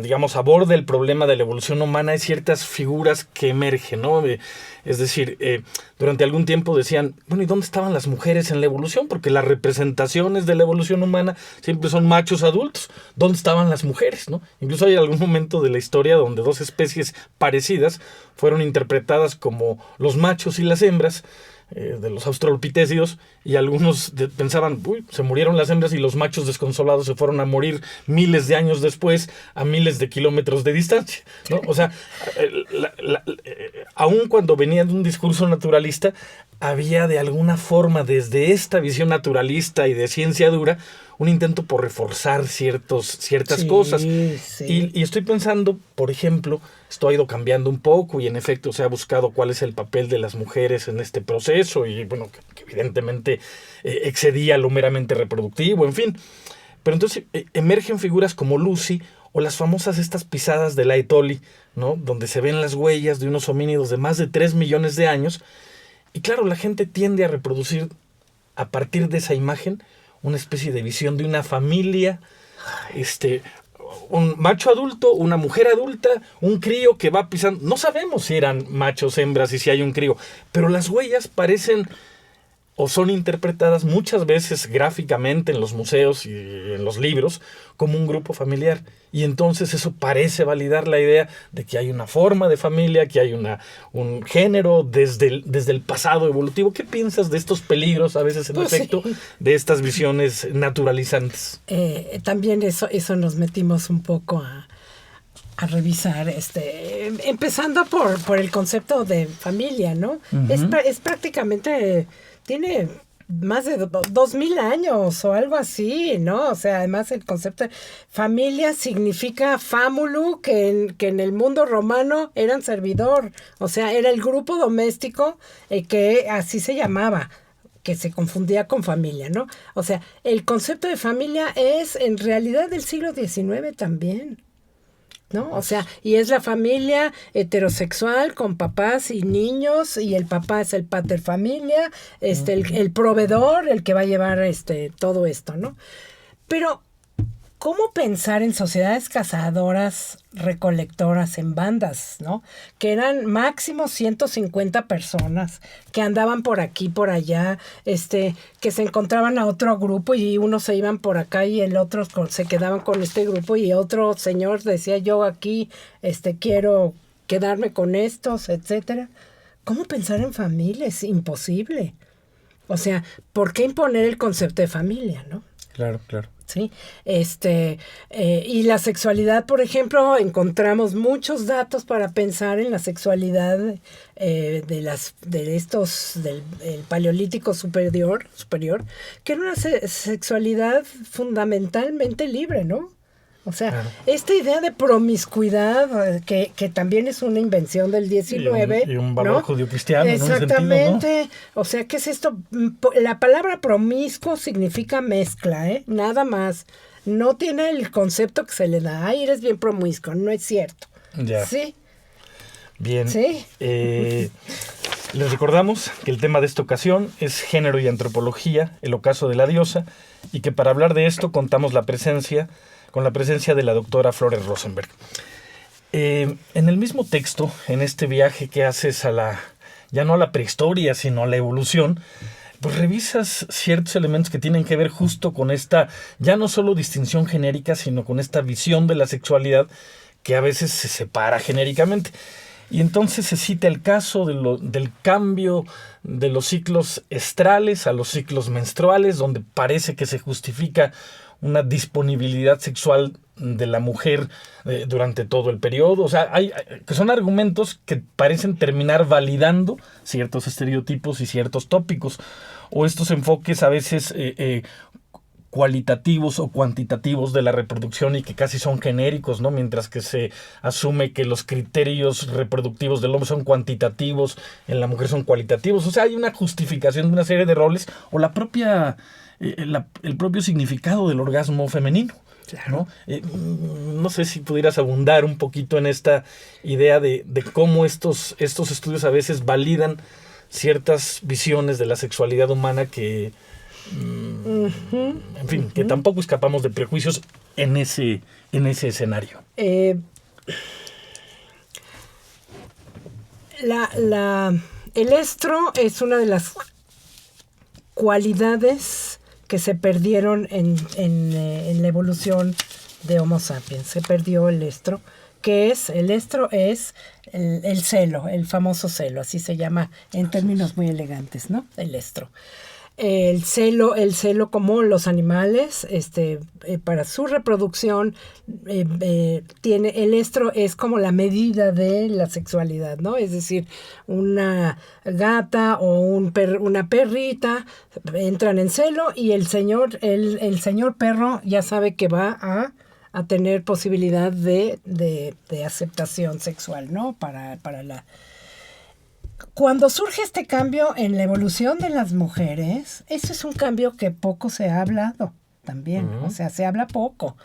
Speaker 3: digamos, aborda el problema de la evolución humana, hay ciertas figuras que emergen, ¿no? Es decir, durante algún tiempo decían, bueno, ¿y dónde estaban las mujeres en la evolución? Porque las representaciones de la evolución humana siempre son machos adultos. ¿Dónde estaban las mujeres, no? Incluso hay algún momento de la historia donde dos especies parecidas fueron interpretadas como los machos y las hembras, de los australopithecios, y algunos pensaban, uy, se murieron las hembras y los machos desconsolados se fueron a morir miles de años después a miles de kilómetros de distancia, ¿no? O sea, aun cuando venía de un discurso naturalista, había de alguna forma desde esta visión naturalista y de ciencia dura un intento por reforzar ciertas cosas. Sí. Y estoy pensando, por ejemplo, esto ha ido cambiando un poco y en efecto se ha buscado cuál es el papel de las mujeres en este proceso y bueno, que evidentemente excedía lo meramente reproductivo, en fin. Pero entonces emergen figuras como Lucy o las famosas estas pisadas de Laetoli, ¿no? Donde se ven las huellas de unos homínidos de más de 3 millones de años. Y claro, la gente tiende a reproducir a partir de esa imagen una especie de visión de una familia, un macho adulto, una mujer adulta, un crío que va pisando. No sabemos si eran machos, hembras y si hay un crío, pero las huellas parecen o son interpretadas muchas veces gráficamente en los museos y en los libros como un grupo familiar. Y entonces eso parece validar la idea de que hay una forma de familia, que hay un género desde el pasado evolutivo. ¿Qué piensas de estos peligros, a veces en efecto, de estas visiones naturalizantes?
Speaker 4: También eso nos metimos un poco a revisar, empezando por el concepto de familia, ¿no? Uh-huh. Es prácticamente... tiene más de 2000 años o algo así, ¿no? O sea, además el concepto de familia significa famulu, que en el mundo romano eran servidor. O sea, era el grupo doméstico que así se llamaba, que se confundía con familia, ¿no? O sea, el concepto de familia es en realidad del siglo XIX también, ¿no? O sea, y es la familia heterosexual con papás y niños, y el papá es el pater familia, el proveedor, el que va a llevar todo esto, ¿no? Pero ¿cómo pensar en sociedades cazadoras recolectoras en bandas, ¿no? Que eran máximo 150 personas que andaban por aquí, por allá, que se encontraban a otro grupo y unos se iban por acá y el otro se quedaban con este grupo y otro señor decía, yo aquí quiero quedarme con estos, etcétera. ¿Cómo pensar en familia? Es imposible. O sea, ¿por qué imponer el concepto de familia, no?
Speaker 3: Claro, claro.
Speaker 4: Sí, y la sexualidad, por ejemplo, encontramos muchos datos para pensar en la sexualidad del Paleolítico superior, que era una sexualidad fundamentalmente libre, ¿no? O sea, claro. Esta idea de promiscuidad, que también es una invención del XIX.
Speaker 3: Y un valor, ¿no? Judio-cristiano.
Speaker 4: Exactamente.
Speaker 3: En un sentido, ¿no?
Speaker 4: O sea, ¿qué es esto? La palabra promiscuo significa mezcla, Nada más. No tiene el concepto que se le da. Ay, eres bien promiscuo. No es cierto.
Speaker 3: Ya.
Speaker 4: Sí.
Speaker 3: Bien.
Speaker 4: Sí.
Speaker 3: Les recordamos que el tema de esta ocasión es género y antropología, el ocaso de la diosa, y que para hablar de esto contamos con la presencia de la doctora Flores Rosenberg. En el mismo texto, en este viaje que haces ya no a la prehistoria, sino a la evolución, pues revisas ciertos elementos que tienen que ver justo con esta, ya no solo distinción genérica, sino con esta visión de la sexualidad que a veces se separa genéricamente. Y entonces se cita el caso del cambio de los ciclos estrales a los ciclos menstruales, donde parece que se justifica una disponibilidad sexual de la mujer durante todo el periodo. O sea, que son argumentos que parecen terminar validando ciertos estereotipos y ciertos tópicos, o estos enfoques a veces cualitativos o cuantitativos de la reproducción y que casi son genéricos, ¿no? Mientras que se asume que los criterios reproductivos del hombre son cuantitativos, en la mujer son cualitativos. O sea, hay una justificación de una serie de roles o el propio significado del orgasmo femenino. Claro. ¿No? No sé si pudieras abundar un poquito en esta idea de cómo estos estudios a veces validan ciertas visiones de la sexualidad humana que, en fin, que tampoco escapamos de prejuicios en ese escenario?
Speaker 4: El estro es una de las cualidades que se perdieron en la evolución de Homo sapiens. Se perdió el estro. ¿Qué es? El estro es el celo, el famoso celo, así se llama en términos muy elegantes, ¿no? El estro. El celo como los animales, para su reproducción, tiene el estro es como la medida de la sexualidad, ¿no? Es decir, una gata o una perrita entran en celo y el señor perro ya sabe que va a tener posibilidad de aceptación sexual, ¿no? Cuando surge este cambio en la evolución de las mujeres, eso es un cambio que poco se ha hablado también. O sea, se habla poco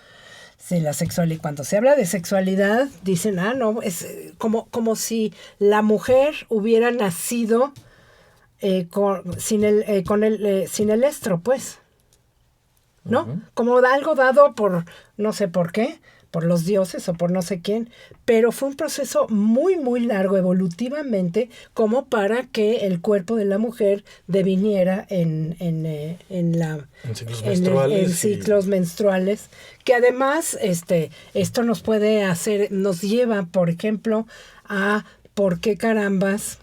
Speaker 4: de la sexualidad. Y cuando se habla de sexualidad, dicen, no, es como si la mujer hubiera nacido sin el estro, pues. ¿No? Como algo dado por, no sé por qué, por los dioses o por no sé quién, pero fue un proceso muy, muy largo evolutivamente como para que el cuerpo de la mujer deviniera en ciclos menstruales, que además esto nos lleva, por ejemplo, a por qué carambas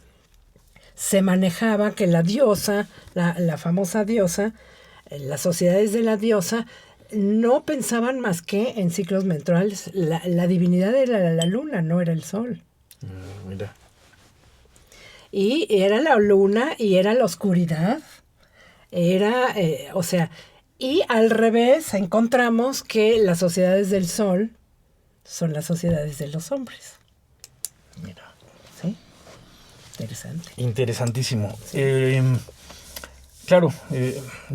Speaker 4: se manejaba que la diosa, la famosa diosa, las sociedades de la diosa, no pensaban más que en ciclos menstruales. La divinidad era la luna, no era el sol.
Speaker 3: Mira.
Speaker 4: Y era la luna y era la oscuridad. Y al revés encontramos que las sociedades del sol son las sociedades de los hombres.
Speaker 3: Mira.
Speaker 4: ¿Sí? Interesante.
Speaker 3: Interesantísimo. Sí. Claro,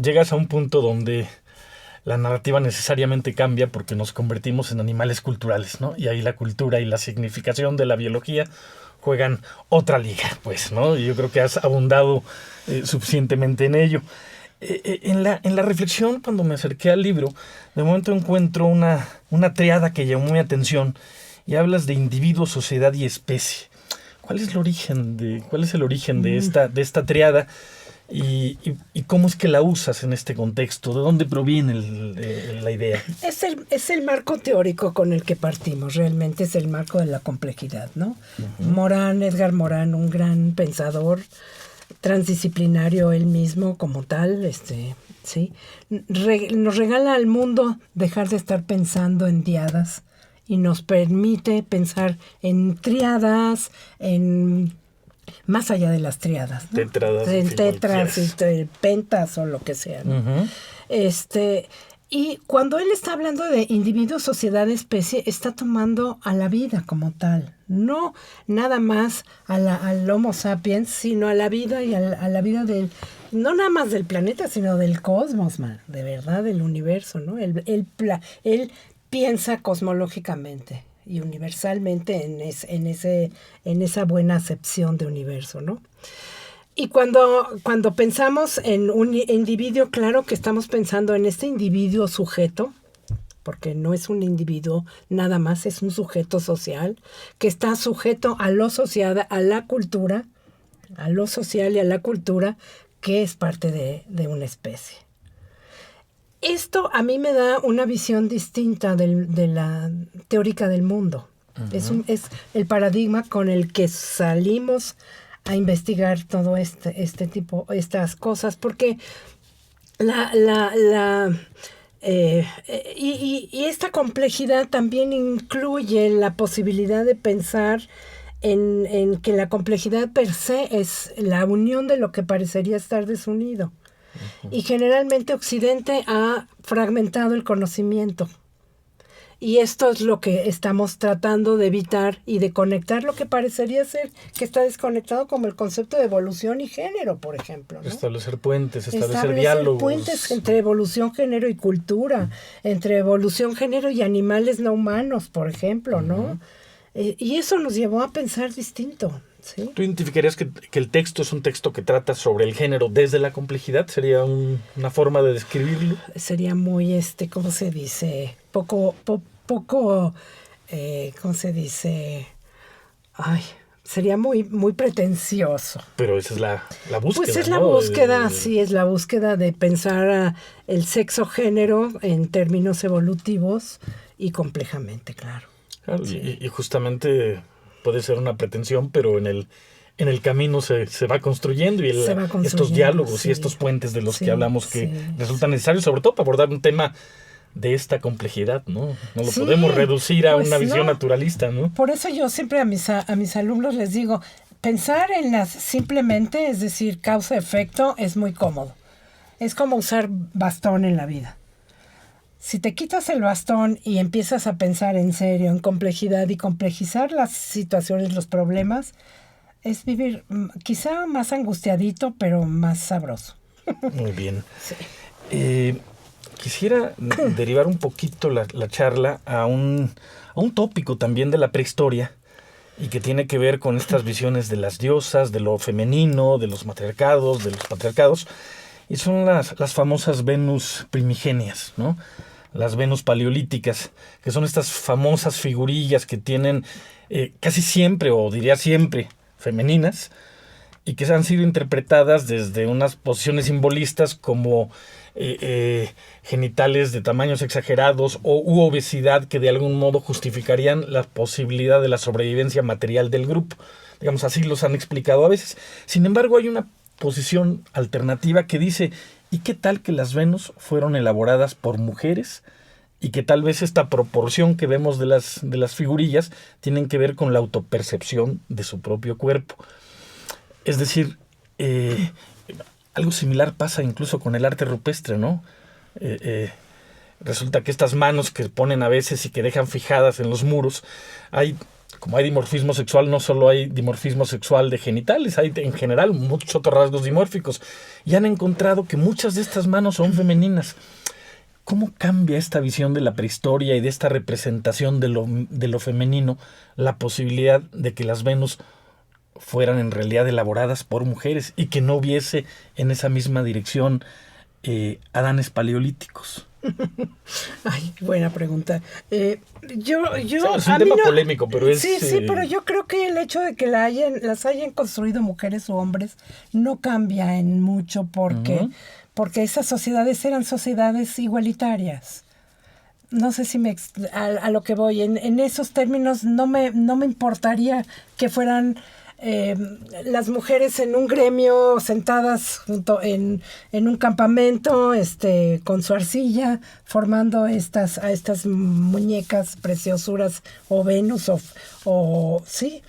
Speaker 3: llegas a un punto donde la narrativa necesariamente cambia porque nos convertimos en animales culturales, ¿no? Y ahí la cultura y la significación de la biología juegan otra liga, pues, ¿no? Y yo creo que has abundado suficientemente en ello. En la reflexión, cuando me acerqué al libro, de momento encuentro una triada que llamó mi atención y hablas de individuo, sociedad y especie. ¿Cuál es el origen de esta triada? ¿Y cómo es que la usas en este contexto? ¿De dónde proviene la idea?
Speaker 4: Es el marco teórico con el que partimos, realmente es el marco de la complejidad, ¿no? Edgar Morán, un gran pensador, transdisciplinario él mismo como tal, ¿sí? Nos regala al mundo dejar de estar pensando en diadas y nos permite pensar en triadas, más allá de las triadas, ¿no? Tetras, pentas o lo que sea, ¿no? Y cuando él está hablando de individuo, sociedad, especie, está tomando a la vida como tal, no nada más al Homo sapiens, sino a la vida y a la vida no nada más del planeta, sino del cosmos, de verdad, del universo, ¿no? Él piensa cosmológicamente y universalmente en esa buena acepción de universo, ¿no? Y cuando pensamos en un individuo, claro que estamos pensando en este individuo sujeto, porque no es un individuo nada más, es un sujeto social que está sujeto a lo social, a la cultura, a lo social y a la cultura, que es parte de una especie. Esto a mí me da una visión distinta de la teórica del mundo. Uh-huh. Es el paradigma con el que salimos a investigar todo estas cosas, porque y esta complejidad también incluye la posibilidad de pensar en que la complejidad per se es la unión de lo que parecería estar desunido. Uh-huh. Y generalmente Occidente ha fragmentado el conocimiento. Y esto es lo que estamos tratando de evitar y de conectar lo que parecería ser que está desconectado, como el concepto de evolución y género, por ejemplo, ¿no?
Speaker 3: Establecer puentes, establecer diálogos.
Speaker 4: Puentes entre evolución, género y cultura, entre evolución, género y animales no humanos, por ejemplo, ¿no? Uh-huh. Y eso nos llevó a pensar distinto. ¿Sí?
Speaker 3: ¿Tú identificarías que el texto es un texto que trata sobre el género desde la complejidad? ¿Sería una forma de describirlo?
Speaker 4: Sería muy, ¿cómo se dice? poco, ¿cómo se dice? Ay, sería muy, muy pretencioso.
Speaker 3: Pero esa es la búsqueda,
Speaker 4: Pues es la
Speaker 3: ¿no?
Speaker 4: búsqueda, sí, es la búsqueda de pensar el sexo-género en términos evolutivos y complejamente, claro.
Speaker 3: Claro,
Speaker 4: Sí.
Speaker 3: y justamente puede ser una pretensión, pero en el camino se va construyendo y
Speaker 4: Se va construyendo,
Speaker 3: estos diálogos
Speaker 4: sí.
Speaker 3: y estos puentes de los
Speaker 4: Sí,
Speaker 3: que hablamos que
Speaker 4: sí.
Speaker 3: resultan necesarios, sobre todo para abordar un tema de esta complejidad, ¿no? No lo
Speaker 4: Sí,
Speaker 3: podemos reducir a
Speaker 4: pues
Speaker 3: una visión
Speaker 4: no.
Speaker 3: naturalista, ¿no?
Speaker 4: Por eso yo siempre a mis alumnos les digo, pensar en las simplemente, es decir, causa-efecto, es muy cómodo. Es como usar bastón en la vida. Si te quitas el bastón y empiezas a pensar en serio, en complejidad y complejizar las situaciones, los problemas, es vivir quizá más angustiadito, pero más sabroso.
Speaker 3: Muy bien.
Speaker 4: Sí.
Speaker 3: Quisiera derivar un poquito la charla a un tópico también de la prehistoria y que tiene que ver con estas visiones de las diosas, de lo femenino, de los matriarcados, de los patriarcados, y son las famosas Venus primigenias, ¿no? Las Venus paleolíticas, que son estas famosas figurillas que tienen casi siempre, o diría siempre, femeninas, y que han sido interpretadas desde unas posiciones simbolistas como genitales de tamaños exagerados u obesidad que de algún modo justificarían la posibilidad de la sobrevivencia material del grupo. Digamos, así los han explicado a veces. Sin embargo, hay una posición alternativa que dice, ¿y qué tal que las Venus fueron elaboradas por mujeres? Y que tal vez esta proporción que vemos de las figurillas tienen que ver con la autopercepción de su propio cuerpo. Es decir, algo similar pasa incluso con el arte rupestre, ¿no? Resulta que estas manos que ponen a veces y que dejan fijadas en los muros, como hay dimorfismo sexual, no solo hay dimorfismo sexual de genitales, hay en general muchos otros rasgos dimórficos. Y han encontrado que muchas de estas manos son femeninas. ¿Cómo cambia esta visión de la prehistoria y de esta representación de lo femenino la posibilidad de que las Venus fueran en realidad elaboradas por mujeres y que no hubiese en esa misma dirección Adanes paleolíticos?
Speaker 4: Ay, buena pregunta.
Speaker 3: Es un tema polémico, pero es...
Speaker 4: Sí, pero yo creo que el hecho de que las hayan construido mujeres o hombres no cambia en mucho porque esas sociedades eran sociedades igualitarias. No sé si a lo que voy. En esos términos no me importaría que fueran las mujeres en un gremio sentadas junto en un campamento con su arcilla formando a estas muñecas preciosuras o Venus o sí.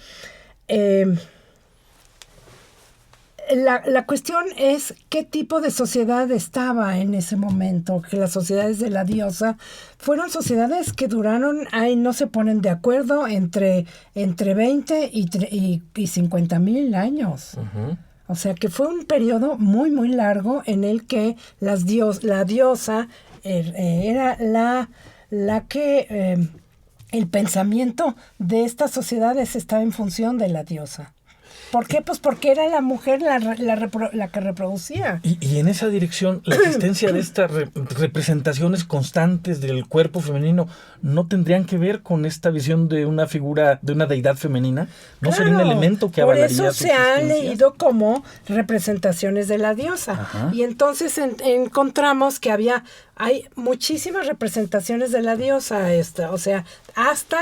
Speaker 4: La cuestión es qué tipo de sociedad estaba en ese momento, que las sociedades de la diosa fueron sociedades que duraron, no se ponen de acuerdo, entre 20 y 50,000 años. Uh-huh. O sea que fue un periodo muy, muy largo en el que la diosa era la que el pensamiento de estas sociedades estaba en función de la diosa. ¿Por qué? Pues porque era la mujer la que reproducía.
Speaker 3: Y en esa dirección, la existencia de estas representaciones constantes del cuerpo femenino no tendrían que ver con esta visión de una figura, de una deidad femenina. ¿No sería un elemento que avalaría su existencia?
Speaker 4: Por eso se han leído como representaciones de la diosa. Ajá. Y entonces encontramos que hay muchísimas representaciones de la diosa, o sea, hasta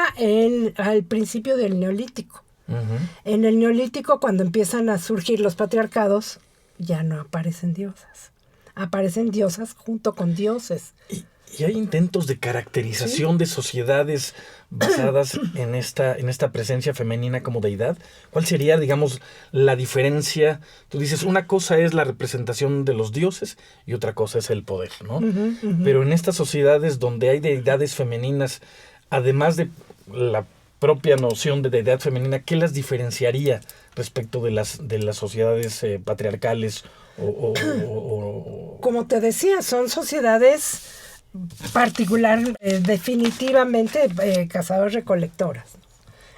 Speaker 4: al principio del Neolítico. Uh-huh. En el Neolítico, cuando empiezan a surgir los patriarcados, ya no aparecen diosas. Aparecen diosas junto con dioses.
Speaker 3: Y hay intentos de caracterización de sociedades basadas en esta presencia femenina como deidad. ¿Cuál sería, digamos, la diferencia? Tú dices, una cosa es la representación de los dioses y otra cosa es el poder, ¿no? Uh-huh, uh-huh. Pero en estas sociedades donde hay deidades femeninas, además de la propia noción de deidad femenina, ¿qué las diferenciaría respecto de las sociedades patriarcales?
Speaker 4: Como te decía, son sociedades definitivamente cazadores-recolectoras,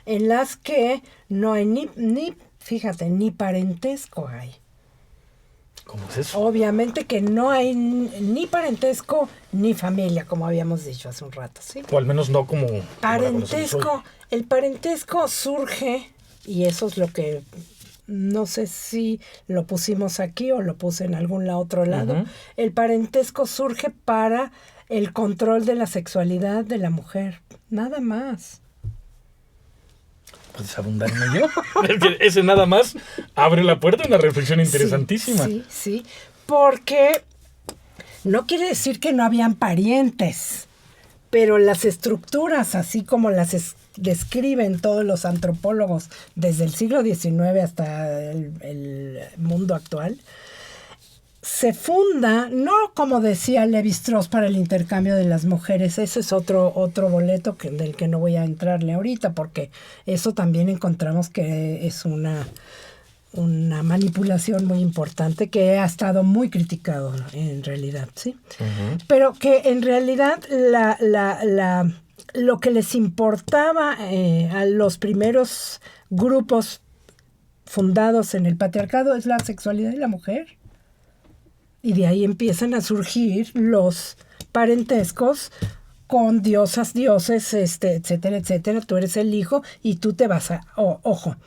Speaker 4: en las que no hay ni parentesco hay.
Speaker 3: ¿Cómo es eso?
Speaker 4: Obviamente que no hay ni parentesco ni familia, como habíamos dicho hace un rato, ¿sí?
Speaker 3: O al menos no como...
Speaker 4: Parentesco, el parentesco surge, y eso es lo que no sé si lo pusimos aquí o lo puse en algún otro lado.
Speaker 3: Uh-huh.
Speaker 4: El parentesco surge para el control de la sexualidad de la mujer, nada más.
Speaker 3: ¿Puedes abundar en ello? Ese nada más abre la puerta a una reflexión interesantísima.
Speaker 4: Sí, porque no quiere decir que no habían parientes, pero las estructuras, así como las describen todos los antropólogos desde el siglo XIX hasta el mundo actual, se funda, no como decía Lévi-Strauss, para el intercambio de las mujeres. Ese es otro boleto del que no voy a entrarle ahorita, porque eso también encontramos que es una manipulación muy importante que ha estado muy criticado en realidad, ¿sí? Uh-huh. Pero que en realidad lo que les importaba a los primeros grupos fundados en el patriarcado es la sexualidad de la mujer. Y de ahí empiezan a surgir los parentescos con diosas, dioses, etcétera, etcétera. Tú eres el hijo y tú te vas a... ojo,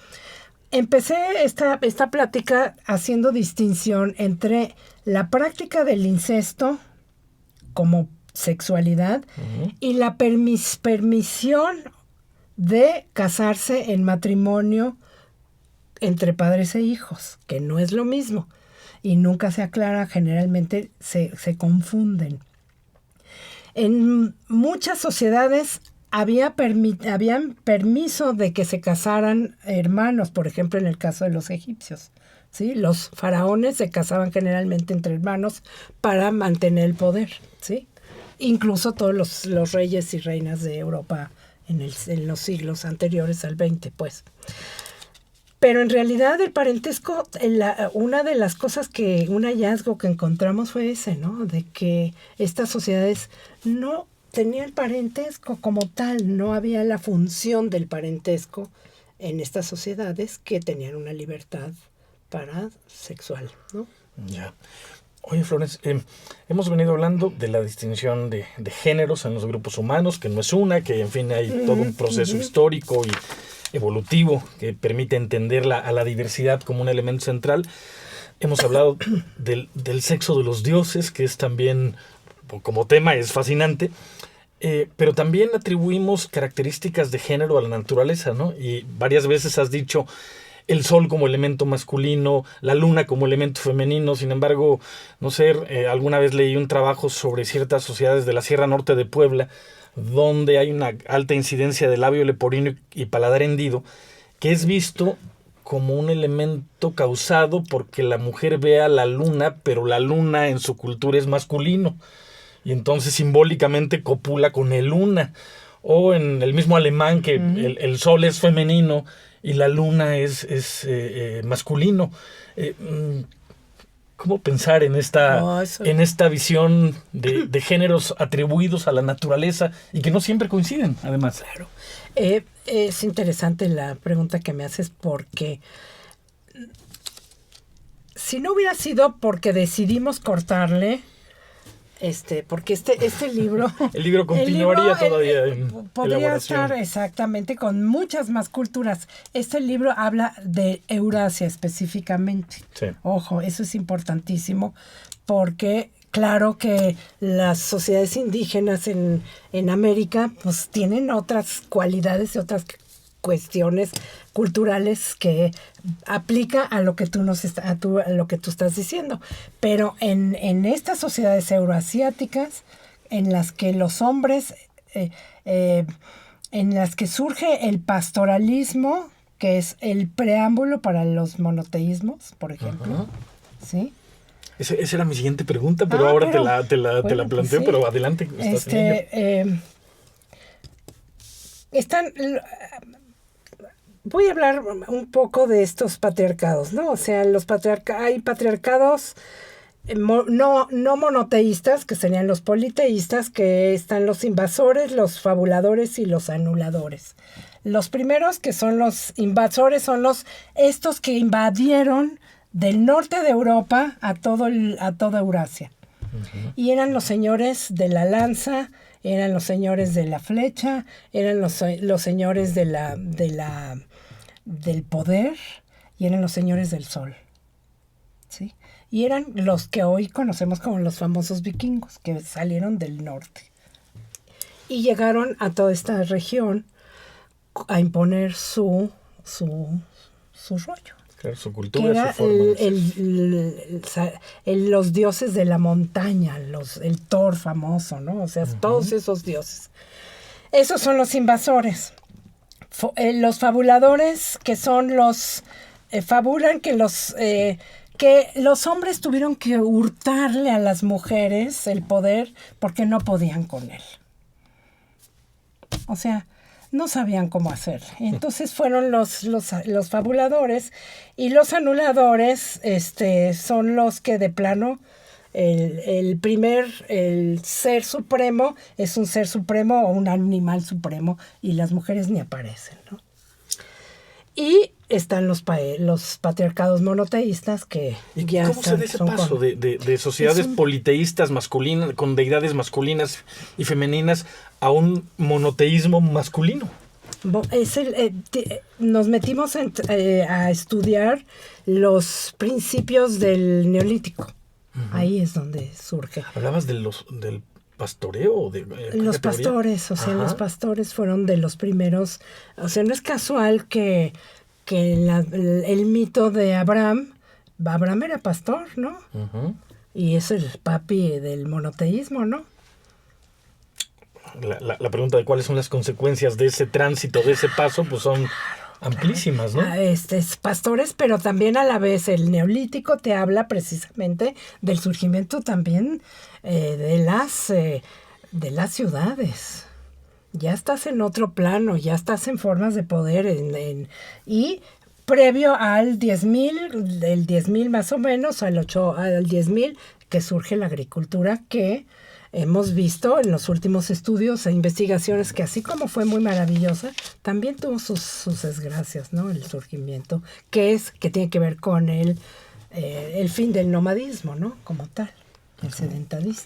Speaker 4: empecé esta plática haciendo distinción entre la práctica del incesto como sexualidad uh-huh. y la permisión de casarse en matrimonio entre padres e hijos, que no es lo mismo. Y nunca se aclara, generalmente se confunden. En muchas sociedades habían permiso de que se casaran hermanos, por ejemplo, en el caso de los egipcios, ¿sí? Los faraones se casaban generalmente entre hermanos para mantener el poder, ¿sí? Incluso todos los reyes y reinas de Europa en los siglos anteriores al 20, pues. Pero en realidad el parentesco, una de las cosas un hallazgo que encontramos fue ese, ¿no? De que estas sociedades no tenían parentesco como tal, no había la función del parentesco en estas sociedades que tenían una libertad sexual, ¿no?
Speaker 3: Ya. Oye, Florence, hemos venido hablando de la distinción de géneros en los grupos humanos, que no es una, que en fin hay todo un proceso histórico y evolutivo que permite entender a la diversidad como un elemento central. Hemos hablado del sexo de los dioses, que es también, como tema, es fascinante, pero también atribuimos características de género a la naturaleza, ¿no? Y varias veces has dicho el sol como elemento masculino, la luna como elemento femenino. Sin embargo, no sé, alguna vez leí un trabajo sobre ciertas sociedades de la Sierra Norte de Puebla, donde hay una alta incidencia de labio leporino y paladar hendido, que es visto como un elemento causado porque la mujer ve a la luna, pero la luna en su cultura es masculino, y entonces simbólicamente copula con el luna. O en el mismo alemán, que el sol es femenino y la luna es masculino. ¿Cómo pensar en esta visión de géneros atribuidos a la naturaleza y que no siempre coinciden, además?
Speaker 4: Claro. Es interesante la pregunta que me haces, porque si no hubiera sido porque decidimos cortarle, porque este libro...
Speaker 3: El libro continuaría todavía en
Speaker 4: podría
Speaker 3: elaboración.
Speaker 4: estar exactamente con muchas más culturas. Este libro habla de Eurasia específicamente.
Speaker 3: Sí.
Speaker 4: Ojo, eso es importantísimo, porque claro que las sociedades indígenas en América pues tienen otras cualidades y otras cuestiones culturales que aplica a lo que tú a lo que tú estás diciendo, pero en estas sociedades euroasiáticas en las que los hombres en las que surge el pastoralismo, que es el preámbulo para los monoteísmos, por ejemplo. Uh-huh. ¿Sí?
Speaker 3: Esa era mi siguiente pregunta, pero ahora te la planteo, pues sí. Pero adelante. Voy a hablar un poco de estos patriarcados, ¿no? O sea, hay patriarcados no monoteístas, que serían los politeístas, que están los invasores, los fabuladores y los anuladores. Los primeros, que son los invasores, son estos que invadieron
Speaker 4: del norte de Europa a toda Eurasia. Y eran los señores de la lanza, eran los señores de la flecha, eran los señores del poder y eran los señores del sol. ¿Sí? Y eran los que hoy conocemos como los famosos vikingos, que salieron del norte. Y llegaron a toda esta región a imponer su rollo.
Speaker 3: Claro, su
Speaker 4: Que
Speaker 3: cultura,
Speaker 4: era
Speaker 3: su forma.
Speaker 4: los dioses de la montaña, el Thor famoso, ¿no? O sea, todos esos dioses. Esos son los invasores. Los fabuladores, que son los... fabulan que los hombres tuvieron que hurtarle a las mujeres el poder porque no podían con él. O sea, no sabían cómo hacerle. Entonces fueron los fabuladores, y los anuladores son los que de plano el ser supremo es un ser supremo o un animal supremo, y las mujeres ni aparecen, ¿no? Y están los patriarcados monoteístas que
Speaker 3: ¿Y
Speaker 4: ya
Speaker 3: cómo se da ese paso de sociedades politeístas masculinas, con deidades masculinas y femeninas, a un monoteísmo masculino?
Speaker 4: Nos metimos a estudiar los principios del Neolítico. Ahí es donde surge.
Speaker 3: ¿Hablabas del pastoreo?
Speaker 4: Los pastores, o sea, los pastores fueron de los primeros. O sea, no es casual que el mito de Abraham era pastor, ¿no? Y es el papi del monoteísmo, ¿no?
Speaker 3: La pregunta de cuáles son las consecuencias de ese tránsito, de ese paso, pues son amplísimas, ¿no?
Speaker 4: Pastores, pero también a la vez el Neolítico te habla precisamente del surgimiento también de las ciudades. Ya estás en otro plano, ya estás en formas de poder y previo al 10.000, del 10.000 más o menos, al 10.000, que surge la agricultura, que hemos visto en los últimos estudios e investigaciones que, así como fue muy maravillosa, también tuvo sus desgracias, ¿no? El surgimiento, que tiene que ver con el fin del nomadismo, ¿no? Como tal, el sedentarismo.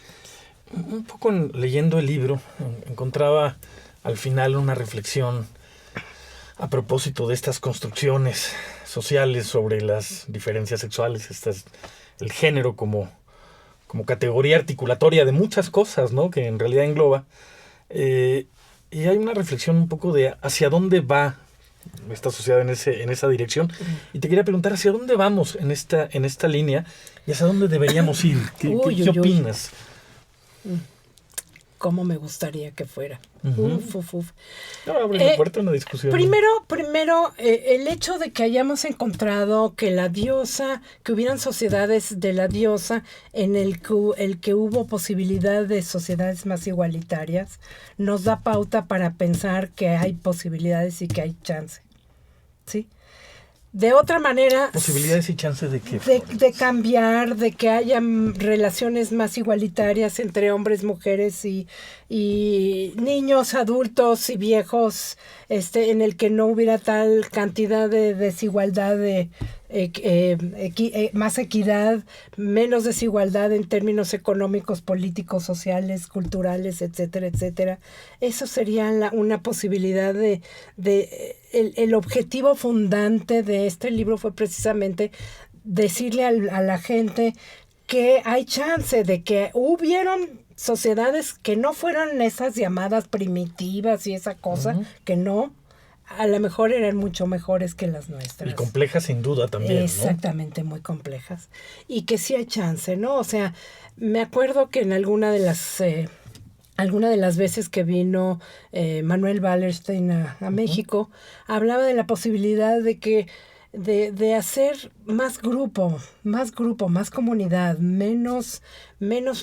Speaker 3: Un poco leyendo el libro, encontraba al final una reflexión a propósito de estas construcciones sociales sobre las diferencias sexuales, el género como categoría articulatoria de muchas cosas, ¿no? Que en realidad engloba. Y hay una reflexión un poco de hacia dónde va esta sociedad en esa dirección. Y te quería preguntar hacia dónde vamos en esta línea y hacia dónde deberíamos ir. ¿Qué opinas?
Speaker 4: Cómo me gustaría que fuera.
Speaker 3: No, abre puerta a una discusión.
Speaker 4: Primero, el hecho de que hayamos encontrado que hubieran sociedades de la diosa en el que hubo posibilidad de sociedades más igualitarias, nos da pauta para pensar que hay posibilidades y que hay chance. ¿Sí? De otra manera...
Speaker 3: ¿Posibilidades y chances de qué?
Speaker 4: De cambiar, de que haya relaciones más igualitarias entre hombres, mujeres y niños, adultos y viejos, en el que no hubiera tal cantidad de desigualdad, más equidad, menos desigualdad en términos económicos, políticos, sociales, culturales, etcétera, etcétera. Eso sería una posibilidad el objetivo fundante de este libro fue precisamente decirle a la gente que hay chance de que hubieron sociedades que no fueran esas llamadas primitivas y esa cosa, que no, a lo mejor eran mucho mejores que las nuestras.
Speaker 3: Y complejas sin duda también,
Speaker 4: exactamente, ¿no? Muy complejas. Y que sí hay chance, ¿no? O sea, me acuerdo que en alguna de las veces que vino Manuel Wallerstein a México, hablaba de la posibilidad de que de hacer más grupo, más comunidad, menos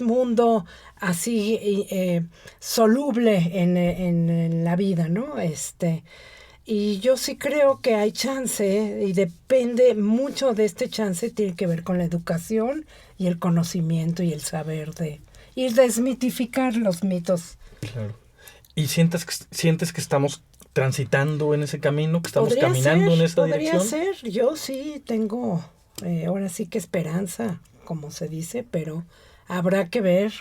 Speaker 4: mundo así soluble en la vida, ¿no? Y yo sí creo que hay chance, y depende mucho de este chance, tiene que ver con la educación y el conocimiento y el saber y desmitificar los mitos.
Speaker 3: Claro. ¿Y sientes que estamos transitando en ese camino, que estamos caminando en esa dirección?
Speaker 4: Podría ser. Yo sí tengo ahora sí que esperanza, como se dice, pero habrá que ver.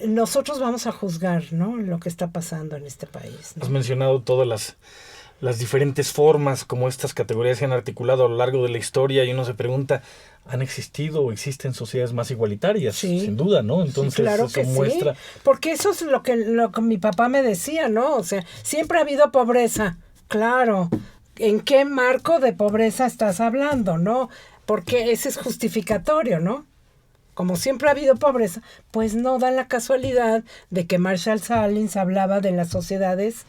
Speaker 4: Nosotros vamos a juzgar, ¿no?, lo que está pasando en este país, ¿no?
Speaker 3: Has mencionado todas las diferentes formas como estas categorías se han articulado a lo largo de la historia y uno se pregunta, ¿han existido o existen sociedades más igualitarias?
Speaker 4: Sí.
Speaker 3: Sin duda, ¿no? Entonces
Speaker 4: sí, claro
Speaker 3: eso
Speaker 4: que
Speaker 3: muestra...
Speaker 4: sí, porque eso es lo que mi papá me decía, ¿no? O sea, siempre ha habido pobreza, claro. ¿En qué marco de pobreza estás hablando, no? Porque ese es justificatorio, ¿no? Como siempre ha habido pobreza, pues no da la casualidad de que Marshall Sahlins hablaba de las sociedades,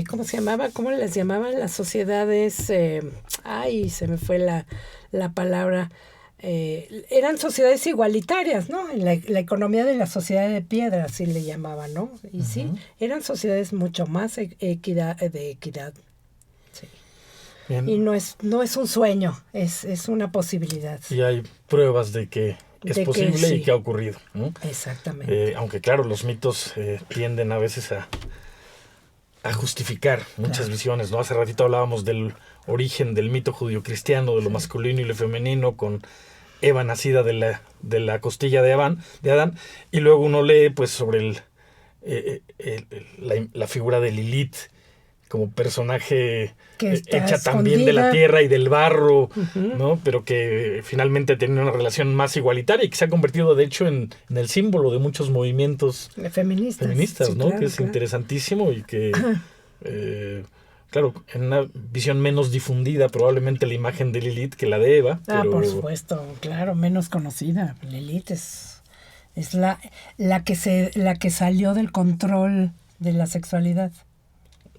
Speaker 4: ¿cómo se llamaba? ¿Cómo les llamaban? Las sociedades, se me fue la palabra. Eran sociedades igualitarias, ¿no? La economía de la sociedad de piedra, así le llamaban, ¿no? Y sí, eran sociedades mucho más de equidad. Sí.
Speaker 3: Bien.
Speaker 4: Y no es un sueño, es una posibilidad.
Speaker 3: Y hay pruebas de que es posible
Speaker 4: sí.
Speaker 3: y que ha ocurrido, ¿no?
Speaker 4: Exactamente.
Speaker 3: Aunque claro, los mitos tienden a veces a justificar muchas visiones, ¿no? Hace ratito hablábamos del origen del mito judio-cristiano, de lo masculino y lo femenino, con Eva nacida de la costilla de Adán, y luego uno lee pues sobre la figura de Lilith como personaje hecha también de la tierra y del barro, ¿no? Pero que finalmente tiene una relación más igualitaria y que se ha convertido de hecho en el símbolo de muchos movimientos feministas,
Speaker 4: sí,
Speaker 3: ¿no?
Speaker 4: Claro,
Speaker 3: que es interesantísimo y que claro, en una visión menos difundida probablemente la imagen de Lilith que la de Eva.
Speaker 4: Pero... por supuesto, claro, menos conocida. Lilith es la que salió del control de la sexualidad.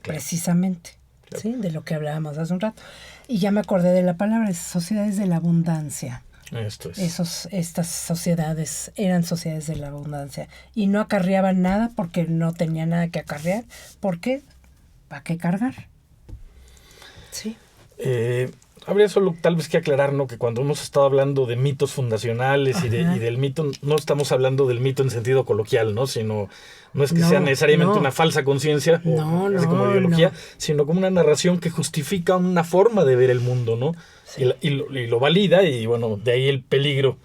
Speaker 4: Claro. Precisamente, claro. ¿Sí? De lo que hablábamos hace un rato. Y ya me acordé de la palabra, sociedades de la abundancia.
Speaker 3: Esto es.
Speaker 4: Estas sociedades eran sociedades de la abundancia y no acarreaban nada porque no tenía nada que acarrear. ¿Por qué? ¿Para qué cargar? Sí.
Speaker 3: Habría solo tal vez que aclarar, ¿no?, que cuando hemos estado hablando de mitos fundacionales y del mito, no estamos hablando del mito en sentido coloquial, ¿no? Sino no es que sea necesariamente una falsa conciencia o como ideología, sino como una narración que justifica una forma de ver el mundo, ¿no? Sí. Y lo valida, y bueno, de ahí el peligro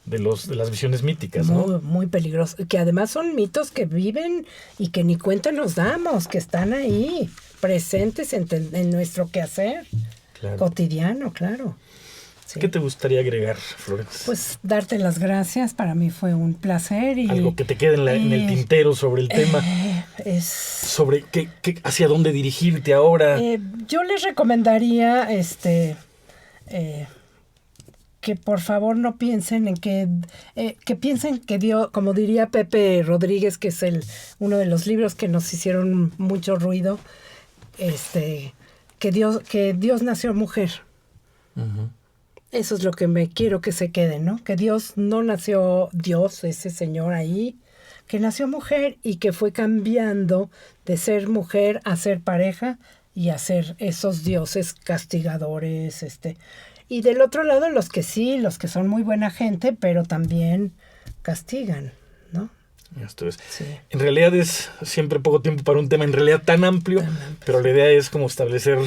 Speaker 3: de las visiones míticas, ¿no?
Speaker 4: Muy peligroso, que además son mitos que viven y que ni cuenta nos damos, que están ahí, presentes en nuestro quehacer. Claro. Cotidiano, claro. Sí.
Speaker 3: ¿Qué te gustaría agregar, Florence?
Speaker 4: Pues darte las gracias, para mí fue un placer. Y
Speaker 3: algo que te quede en el tintero sobre el tema, sobre hacia dónde dirigirte ahora.
Speaker 4: Yo les recomendaría que por favor no piensen en que piensen que Dios, como diría Pepe Rodríguez, que es uno de los libros que nos hicieron mucho ruido, que Dios nació mujer. Uh-huh. Eso es lo que me quiero que se quede, ¿no? Que Dios no nació ese señor ahí, que nació mujer y que fue cambiando de ser mujer a ser pareja y a ser esos dioses castigadores. Y del otro lado los que son muy buena gente, pero también castigan, ¿no?
Speaker 3: Esto es. Sí. En realidad es siempre poco tiempo para un tema en realidad tan amplio, pero la idea es como establecer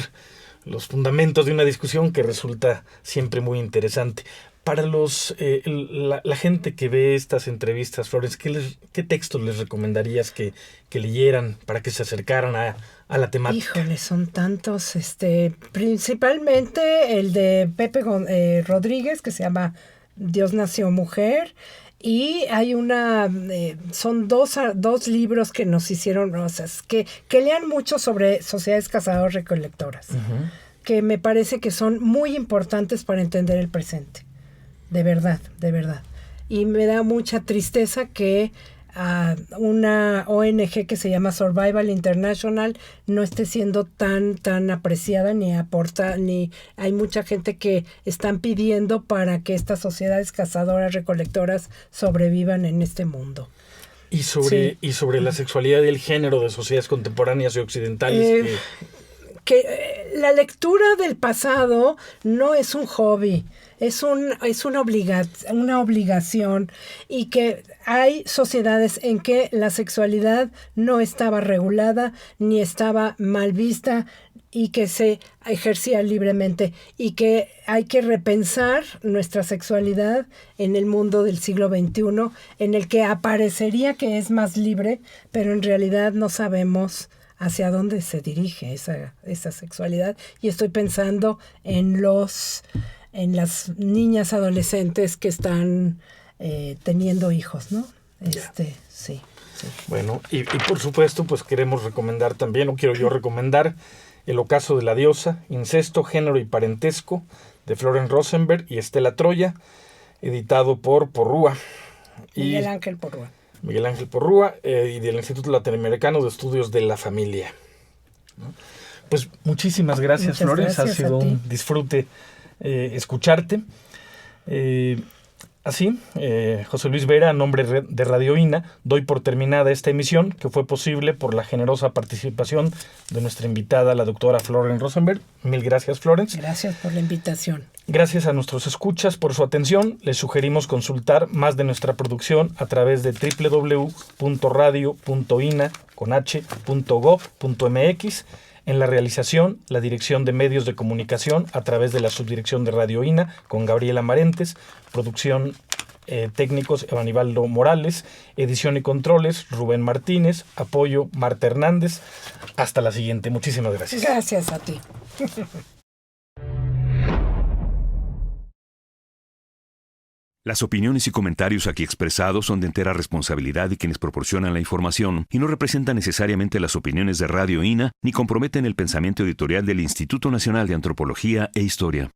Speaker 3: los fundamentos de una discusión que resulta siempre muy interesante. Para la gente que ve estas entrevistas, Florence, ¿qué textos les recomendarías que leyeran para que se acercaran a la temática?
Speaker 4: Híjole, son tantos, principalmente el de Pepe Rodríguez, que se llama Dios nació mujer. Y hay son dos libros que nos hicieron, o sea, que lean mucho sobre sociedades cazadoras recolectoras, uh-huh, que me parece que son muy importantes para entender el presente, de verdad. Y me da mucha tristeza que una ONG que se llama Survival International no esté siendo tan apreciada ni hay mucha gente que están pidiendo para que estas sociedades cazadoras recolectoras sobrevivan en este mundo.
Speaker 3: Y sobre la sexualidad y el género de sociedades contemporáneas y occidentales.
Speaker 4: Que la lectura del pasado no es un hobby, es una obligación, y que hay sociedades en que la sexualidad no estaba regulada, ni estaba mal vista, y que se ejercía libremente y que hay que repensar nuestra sexualidad en el mundo del siglo XXI, en el que aparecería que es más libre, pero en realidad no sabemos hacia dónde se dirige esa sexualidad. Y estoy pensando en las niñas adolescentes que están teniendo hijos, ¿no? Sí.
Speaker 3: Bueno, y por supuesto, pues queremos recomendar también, o quiero yo recomendar, El ocaso de la diosa, incesto, género y parentesco, de Florence Rosenberg y Estela Troya, editado por Porrúa.
Speaker 4: Miguel Ángel Porrúa.
Speaker 3: Y del Instituto Latinoamericano de Estudios de la Familia. Pues muchísimas gracias, Florence. Ha sido un disfrute escucharte. Así, José Luis Vera, a nombre de Radio INA, doy por terminada esta emisión, que fue posible por la generosa participación de nuestra invitada, la doctora Florence Rosenberg. Mil gracias, Florence.
Speaker 4: Gracias por la invitación.
Speaker 3: Gracias a nuestros escuchas por su atención. Les sugerimos consultar más de nuestra producción a través de www.radio.ina.gov.mx. En la realización, la Dirección de Medios de Comunicación a través de la Subdirección de Radio INA con Gabriela Marentes, producción técnicos Evanibaldo Morales, edición y controles Rubén Martínez, apoyo Marta Hernández. Hasta la siguiente. Muchísimas gracias.
Speaker 4: Gracias a ti.
Speaker 1: Las opiniones y comentarios aquí expresados son de entera responsabilidad de quienes proporcionan la información y no representan necesariamente las opiniones de Radio INA ni comprometen el pensamiento editorial del Instituto Nacional de Antropología e Historia.